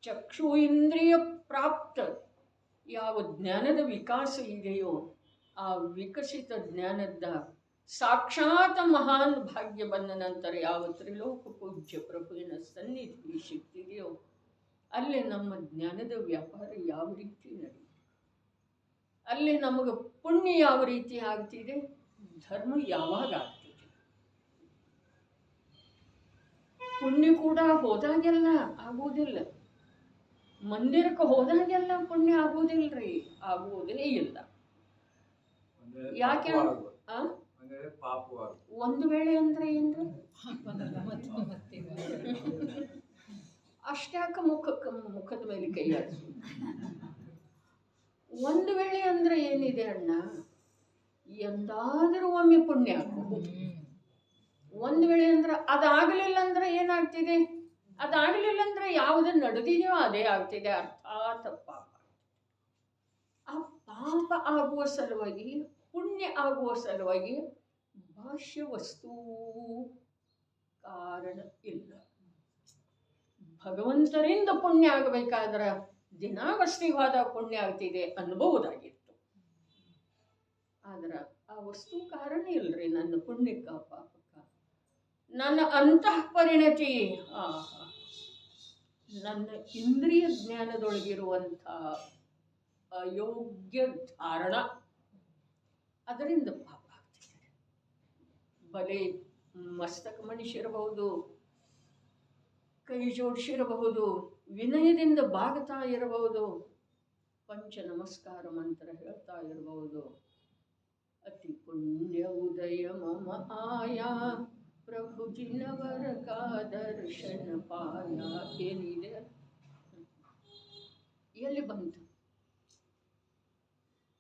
ಚಕ್ಷು ಇಂದ್ರಿಯ ಪ್ರಾಪ್ತ ಯಾವ ಜ್ಞಾನದ ವಿಕಾಸ ಇದೆಯೋ ಆ ವಿಕಸಿತ ಜ್ಞಾನದ ಸಾಕ್ಷಾತ್ ಮಹಾನ್ ಭಾಗ್ಯ ಬಂದ ನಂತರ ಯಾವ ತ್ರಿಲೋಕ ಪೂಜ್ಯ ಪ್ರಭುವಿನ ಸನ್ನಿಧಿ ಸಿಗ್ತಿದೆಯೋ ಅಲ್ಲಿ ನಮ್ಮ ಜ್ಞಾನದ ವ್ಯಾಪಾರ ಯಾವ ರೀತಿ ನಡೆಯುತ್ತೆ, ಅಲ್ಲಿ ನಮಗೆ ಪುಣ್ಯ ಯಾವ ರೀತಿ ಆಗ್ತಿದೆ, ಧರ್ಮ ಯಾವಾಗ ಆಗ್ತಿದೆ. ಪುಣ್ಯ ಕೂಡ ಹೋದಾಗೆಲ್ಲ ಆಗುವುದಿಲ್ಲ, ಮಂದಿರಕ್ಕೆ ಹೋದಾಗೆಲ್ಲ ಪುಣ್ಯ ಆಗುವುದಿಲ್ರಿ, ಆಗುವುದೇ ಇಲ್ಲ. ಯಾಕೆ? ಒಂದು ವೇಳೆ ಅಂದ್ರೆ ಏನ್ರಿ? ಅಷ್ಟ್ಯಾಕ ಮುಖದ ಮೇಲೆ ಕೈ ಆಡಿಸು. ಒಂದು ವೇಳೆ ಅಂದ್ರೆ ಏನಿದೆ ಅಣ್ಣ, ಎಂದಾದರೂ ಒಮ್ಮೆ ಪುಣ್ಯ ಆಗಬಹುದು. ಒಂದು ವೇಳೆ ಅಂದ್ರೆ ಅದಾಗಲಿಲ್ಲ ಅಂದ್ರೆ ಏನಾಗ್ತಿದೆ? ಅದಾಗಲಿಲ್ಲ ಅಂದ್ರೆ ಯಾವುದು ನಡೆದಿದೆಯೋ ಅದೇ ಆಗ್ತಿದೆ, ಅರ್ಥಾತ್ ಪಾಪ. ಆ ಪಾಪ ಆಗುವ ಸಲುವಾಗಿ, ಪುಣ್ಯ ಆಗುವ ಸಲುವಾಗಿ ಭಾಷ್ಯ ವಸ್ತು ಕಾರಣ ಇಲ್ಲ. ಭಗವಂತರಿಂದ ಪುಣ್ಯ ಆಗಬೇಕಾದ್ರೆ ದಿನಾವಸ್ತಿವಾದ ಪುಣ್ಯ ಆಗ್ತಿದೆ ಅನ್ಬಹುದಾಗಿತ್ತು. ಆದ್ರೆ ಆ ವಸ್ತು ಕಾರಣ ಇಲ್ರಿ ನನ್ನ ಪುಣ್ಯಕ್ಕ ಪಾಪಕ್ಕ. ನನ್ನ ಅಂತಃ ಪರಿಣತಿ, ನನ್ನ ಇಂದ್ರಿಯ ಜ್ಞಾನದೊಳಗಿರುವಂಥ ಅಯೋಗ್ಯ ಧಾರಣ, ಅದರಿಂದ ಪಾಪ ಆಗ್ತಿದೆ. ಬಲೆ ಮಸ್ತಕ ಮನುಷ್ಯರಬಹುದು, ಕೈ ಜೋಡಿಸಿರಬಹುದು, ವಿನಯದಿಂದ ಬಾಗುತ್ತಾ ಇರಬಹುದು, ಪಂಚ ನಮಸ್ಕಾರ ಮಂತ್ರ ಹೇಳ್ತಾ ಇರಬಹುದು. ಅತಿ ಪುಣ್ಯ ಉದಯ ಮಮ ಆಯಾ ಪ್ರಭು ಜಿನವರ ಕಾ ದರ್ಶನ ಪಾಯ. ಏನಿದೆ? ಎಲ್ಲಿ ಬಂತು?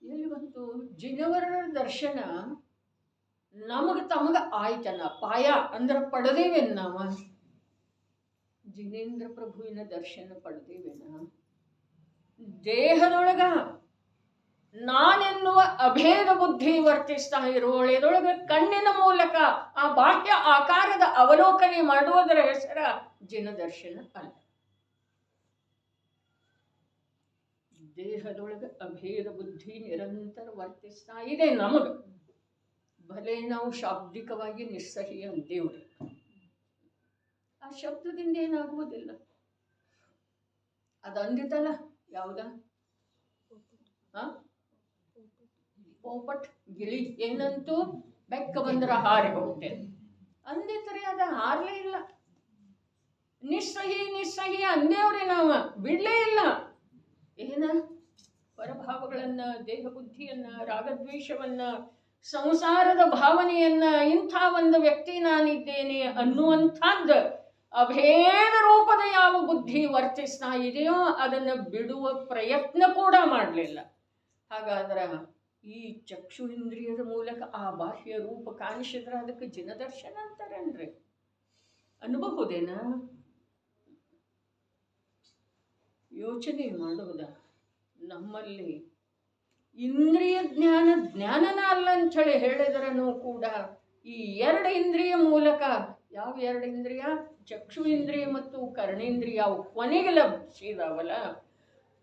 ಎಲ್ಲಿ ಬಂತು? ಜಿನವರ ದರ್ಶನ ನಮಗ ತಮಗ ಆಯ್ತನ. ಪಾಯ ಅಂದ್ರೆ ಪಡೆದೇವೇನು ನಾವು? ಜಿನೇಂದ್ರ ಪ್ರಭುವಿನ ದರ್ಶನ ಪಡೆದೇವೇನ? ದೇಹದೊಳಗ ನಾನೆನ್ನುವ ಅಭೇದ ಬುದ್ಧಿ ವರ್ತಿಸ್ತಾ ಇರುವೊಳೆದೊಳಗೆ ಕಣ್ಣಿನ ಮೂಲಕ ಆ ಬಾಹ್ಯ ಆಕಾರದ ಅವಲೋಕನೆ ಮಾಡುವುದರ ಹೆಸರ ಜಿನ ದರ್ಶನ ಅಲ್ಲ. ದೇಹದೊಳಗೆ ಅಭೇದ ಬುದ್ಧಿ ನಿರಂತರ ವರ್ತಿಸ್ತಾ ಇದೆ ನಮಗ. ಭಲೆ ನಾವು ಶಾಬ್ದಿಕವಾಗಿ ನಿಸ್ಸಹಿ ಅಂದೇವ್ರಿ, ಆ ಶಬ್ದದಿಂದ ಏನಾಗುವುದಿಲ್ಲ. ಅದು ಅಂದಿತಲ್ಲ, ಯಾವ್ದ ಪೋಪಟ್ ಗಿಳಿ ಏನಂತೂ ಬೆಕ್ಕ ಬಂದ್ರ ಹಾರಿ ಹೋಗ್ತೇನೆ ಅಂದಿತ್ರಿ, ಅದ ಹಾರ್ಲೇ ಇಲ್ಲ. ನಿಸ್ಸಹಿ ನಿಸ್ಸಹಿ ಅಂದೇವ್ರಿ, ನಾವು ಬಿಡ್ಲೇ ಇಲ್ಲ. ಏನ ಪರಭಾವಗಳನ್ನ, ದೇಹ ಬುದ್ಧಿಯನ್ನ, ರಾಗದ್ವೇಷವನ್ನ, ಸಂಸಾರದ ಭಾವನೆಯನ್ನ, ಇಂಥ ಒಂದು ವ್ಯಕ್ತಿ ನಾನಿದ್ದೇನೆ ಅನ್ನುವಂಥದ್ದು ಅಭೇದ ರೂಪದ ಯಾವ ಬುದ್ಧಿ ವರ್ತಿಸ್ತಾ ಇದೆಯೋ ಅದನ್ನು ಬಿಡುವ ಪ್ರಯತ್ನ ಕೂಡ ಮಾಡಲಿಲ್ಲ. ಹಾಗಾದ್ರೆ ಈ ಚಕ್ಷು ಇಂದ್ರಿಯದ ಮೂಲಕ ಆ ಬಾಹ್ಯ ರೂಪ ಕಾಣಿಸಿದ್ರೆ ಅದಕ್ಕೆ ಜಿನದರ್ಶನ ಅಂತಾರೇನ್ರಿ? ಅನ್ಬಹುದೇನ? ಯೋಚನೆ ಮಾಡೋದ. ನಮ್ಮಲ್ಲಿ ಇಂದ್ರಿಯ ಜ್ಞಾನನ ಅಲ್ಲ ಅಂಥೇಳಿ ಹೇಳಿದ್ರೂ ಕೂಡ ಈ ಎರಡು ಇಂದ್ರಿಯ ಮೂಲಕ, ಯಾವ ಎರಡು ಇಂದ್ರಿಯ? ಚಕ್ಷು ಇಂದ್ರಿಯ ಮತ್ತು ಕರ್ಣೇಂದ್ರಿಯ, ಅವು ಕೊನೆಗೆ ಲಭಿಸಿದಾವಲ್ಲ,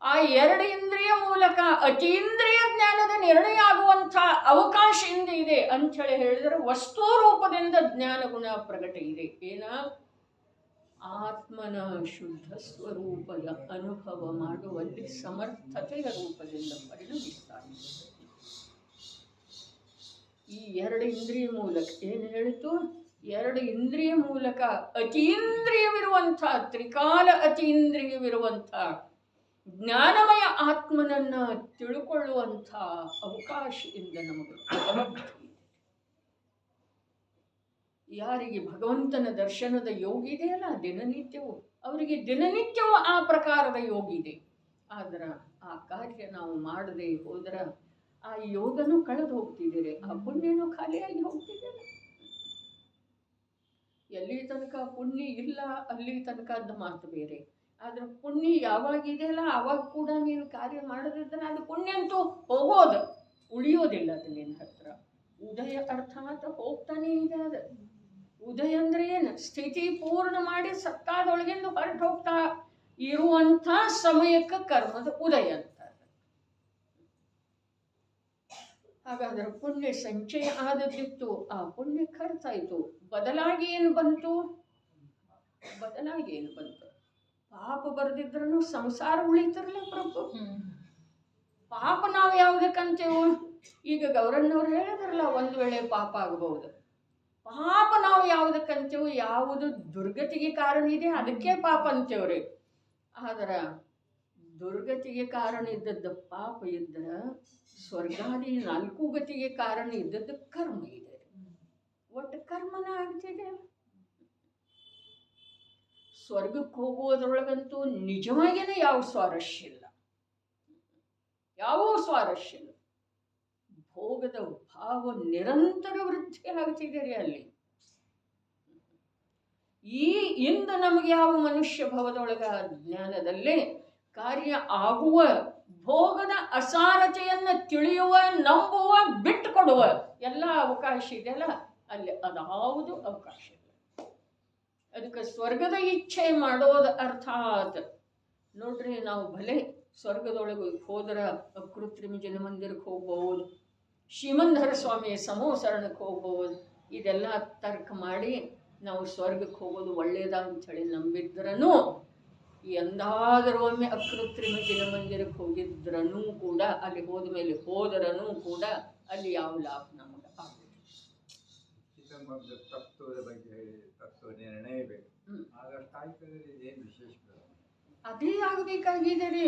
ಆ ಎರಡು ಇಂದ್ರಿಯ ಮೂಲಕ ಅತೀಂದ್ರಿಯ ಜ್ಞಾನದ ನಿರ್ಣಯ ಆಗುವಂಥ ಅವಕಾಶ ಇದೆ ಅಂಥೇಳಿ ಹೇಳಿದರೆ ವಸ್ತು ರೂಪದಿಂದ ಜ್ಞಾನ ಗುಣ ಪ್ರಗಟ ಇದೆ. ಏನ? ಆತ್ಮನ ಶುದ್ಧ ಸ್ವರೂಪದ ಅನುಭವ ಮಾಡುವಲ್ಲಿ ಸಮರ್ಥತೆಯ ರೂಪದಿಂದ ಪರಿಣಮಿಸ್ತಾರೆ. ಈ ಎರಡು ಇಂದ್ರಿಯ ಮೂಲಕ ಏನು ಹೇಳಿತು? ಎರಡು ಇಂದ್ರಿಯ ಮೂಲಕ ಅತೀಂದ್ರಿಯವಿರುವಂಥ, ತ್ರಿಕಾಲ ಅತೀಂದ್ರಿಯವಿರುವಂಥ ಜ್ಞಾನಮಯ ಆತ್ಮನನ್ನ ತಿಳ್ಕೊಳ್ಳುವಂಥ ಅವಕಾಶದಿಂದ ನಮಗೆ ಯಾರಿಗೆ ಭಗವಂತನ ದರ್ಶನದ ಯೋಗ ಇದೆಯಲ್ಲ ದಿನನಿತ್ಯವೂ, ಅವರಿಗೆ ದಿನನಿತ್ಯವೂ ಆ ಪ್ರಕಾರದ ಯೋಗ ಇದೆ. ಆದ್ರೆ ಆ ಕಾರ್ಯ ನಾವು ಮಾಡದೆ ಹೋದ್ರೆ ಆ ಯೋಗನೂ ಕಳೆದು ಹೋಗ್ತಿದ್ದೀರಿ, ಆ ಪುಣ್ಯನೂ ಖಾಲಿಯಾಗಿ ಹೋಗ್ತಿದ್ದೀರ. ಎಲ್ಲಿ ತನಕ ಪುಣ್ಯ ಇಲ್ಲ ಅಲ್ಲಿ ತನಕ ಅದು ಮಾತು ಬೇರೆ. ಆದ್ರೆ ಪುಣ್ಯ ಯಾವಾಗ ಇದೆಯಲ್ಲ ಆವಾಗ ಕೂಡ ನೀನು ಕಾರ್ಯ ಮಾಡದಿದ್ರೆ ಅದು ಪುಣ್ಯ ಅಂತೂ ಹೋಗೋದು, ಉಳಿಯೋದಿಲ್ಲ ಅದು ನಿನ್ನ ಹತ್ರ. ಉದಯ ಅರ್ಥಾತ್ ಹೋಗ್ತಾನೆ ಇದೆ. ಅದು ಉದಯ ಅಂದ್ರೆ ಏನು? ಸ್ಥಿತಿ ಪೂರ್ಣ ಮಾಡಿ ಸತ್ತಾದೊಳಗಿಂದ ಹೊರಟು ಹೋಗ್ತಾ ಇರುವಂಥ ಸಮಯಕ್ಕೆ ಕರ್ಮದ ಉದಯ ಅಂತ. ಹಾಗಾದ್ರೆ ಪುಣ್ಯ ಸಂಚಯ ಆದದ್ದಿತ್ತು, ಆ ಪುಣ್ಯ ಖರ್ಚಾಯಿತು. ಬದಲಾಗಿ ಏನು ಬಂತು? ಪಾಪ ಬರ್ದಿದ್ರೂ ಸಂಸಾರ ಉಳಿತಿರ್ಲ ಪ್ರಭು. ಪಾಪ ನಾವು ಯಾವುದಕ್ಕಂತೇವು? ಈಗ ಗೌರಣ್ಣವ್ರು ಹೇಳಿದ್ರಲ್ಲ, ಒಂದು ವೇಳೆ ಪಾಪ ಆಗಬಹುದು. ಪಾಪ ನಾವು ಯಾವುದಕ್ಕಂತೇವು? ಯಾವುದು ದುರ್ಗತಿಗೆ ಕಾರಣ ಇದೆ ಅದಕ್ಕೆ ಪಾಪ ಅಂತೇವ್ರಿ. ಆದ್ರೆ ದುರ್ಗತಿಗೆ ಕಾರಣ ಇದ್ದದ್ದು ಪಾಪ ಇದ್ರ, ಸ್ವರ್ಗಾದಿ 4 ಗತಿಗೆ ಕಾರಣ ಇದ್ದದ್ದು ಕರ್ಮ ಇದೆ. ಒಟ್ಟು ಕರ್ಮನ ಆಗ್ತಿದೆ. ಸ್ವರ್ಗಕ್ಕೆ ಹೋಗುವುದರೊಳಗಂತೂ ನಿಜವಾಗಿಯೇ ಯಾವ ಸ್ವಾರಸ್ಯ ಇಲ್ಲ, ಭೋಗದ ಭಾವ ನಿರಂತರ ವೃದ್ಧಿ ಆಗ್ತಿದೆ ರೀ ಅಲ್ಲಿ. ಈ ಇಂದ ನಮಗೆ ಯಾವ ಮನುಷ್ಯ ಭವದೊಳಗ ಜ್ಞಾನದಲ್ಲೇ ಕಾರ್ಯ ಆಗುವ, ಭೋಗದ ಅಸಾರತೆಯನ್ನ ತಿಳಿಯುವ, ನಂಬುವ, ಬಿಟ್ಟು ಕೊಡುವ ಎಲ್ಲ ಅವಕಾಶ ಇದೆಯಲ್ಲ, ಅಲ್ಲಿ ಅದಾವುದು ಅವಕಾಶ ಇಲ್ಲ. ಅದಕ್ಕೆ ಸ್ವರ್ಗದ ಇಚ್ಛೆ ಮಾಡೋದು ಅರ್ಥಾತ್ ನೋಡ್ರಿ, ನಾವು ಭಲೆ ಸ್ವರ್ಗದೊಳಗೆ ಹೋದ್ರ ಅಕೃತ್ರಿಮ ಜನಮಂದಿರಕ್ಕೆ ಹೋಗ್ಬೋದು, ಶ್ರೀಮಂಧರ ಸ್ವಾಮಿಯ ಸಮೋಸರಣಕ್ಕೆ ಹೋಗ್ಬೋದು. ಇದೆಲ್ಲ ತರ್ಕ ಮಾಡಿ ನಾವು ಸ್ವರ್ಗಕ್ಕೆ ಹೋಗೋದು ಒಳ್ಳೇದ ಅಂಥೇಳಿ ನಂಬಿದ್ರೂ, ಎಂದಾದರೂ ಒಮ್ಮೆ ಅಕೃತ್ರಿಮ ಜನಮಂದಿರಕ್ಕೆ ಹೋಗಿದ್ರೂ ಕೂಡ, ಅಲ್ಲಿ ಹೋದ ಮೇಲೆ ಹೋದರನೂ ಕೂಡ ಅಲ್ಲಿ ಯಾವ ಲಾಭ ನಮಗೆ ಆಗುತ್ತೆ. ತತ್ವದ ಬಗ್ಗೆ ತತ್ವ ನಿರ್ಣಯ ಬೇಕು, ಏನು ವಿಶೇಷ ಅದೇ ಆಗಬೇಕಾಗಿದೆ ರೀ.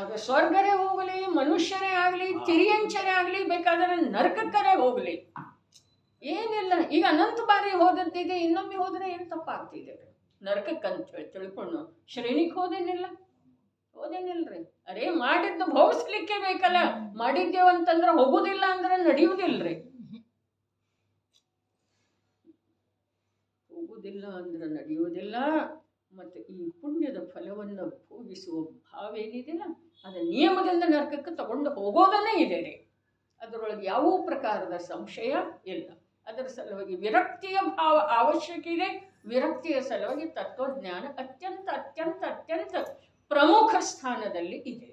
ಆಗ ಸ್ವರ್ಗರೇ ಹೋಗಲಿ, ಮನುಷ್ಯರೇ ಆಗಲಿ, ತಿರಿಯಂಚರೇ ಆಗಲಿ, ಬೇಕಾದರೆ ನರಕಕ್ಕರೇ ಹೋಗಲಿ, ಏನಿಲ್ಲ. ಈಗ ಅನಂತ ಬಾರಿ ಹೋದದ್ದಿದೆ, ಇನ್ನೊಮ್ಮೆ ಹೋದರೆ ಏನು ತಪ್ಪಾಗ್ತಿದೆ? ನರಕಕ್ಕಂತ ತಿಳ್ಕೊಂಡು ಶ್ರೇಣಿಗೆ ಹೋದೇನಿಲ್ರಿ. ಅರೇ ಮಾಡಿದ್ದು ಭೋಗಿಸ್ಲಿಕ್ಕೆ ಬೇಕಲ್ಲ, ಮಾಡಿದ್ದೇವಂತಂದ್ರೆ ಹೋಗುದಿಲ್ಲ ಅಂದ್ರೆ ನಡೆಯುವುದಿಲ್ರಿ. ಹೋಗುವುದಿಲ್ಲ ಅಂದ್ರೆ ನಡೆಯುವುದಿಲ್ಲ. ಮತ್ತು ಈ ಪುಣ್ಯದ ಫಲವನ್ನು ಭೋಗಿಸುವ ಭಾವ ಏನಿದೆಯಲ್ಲ, ಅದು ನಿಯಮದಿಂದ ನರಕಕ್ಕೆ ತಗೊಂಡು ಹೋಗೋದನ್ನೇ ಇದೆ ರೀ. ಅದರೊಳಗೆ ಯಾವ ಪ್ರಕಾರದ ಸಂಶಯ ಇಲ್ಲ. ಅದರ ಸಲುವಾಗಿ ವಿರಕ್ತಿಯ ಭಾವ ಅವಶ್ಯಕ ಇದೆ. ವಿರಕ್ತಿಯ ಸಲುವಾಗಿ ತತ್ವಜ್ಞಾನ ಅತ್ಯಂತ ಅತ್ಯಂತ ಅತ್ಯಂತ ಪ್ರಮುಖ ಸ್ಥಾನದಲ್ಲಿ ಇದೆ.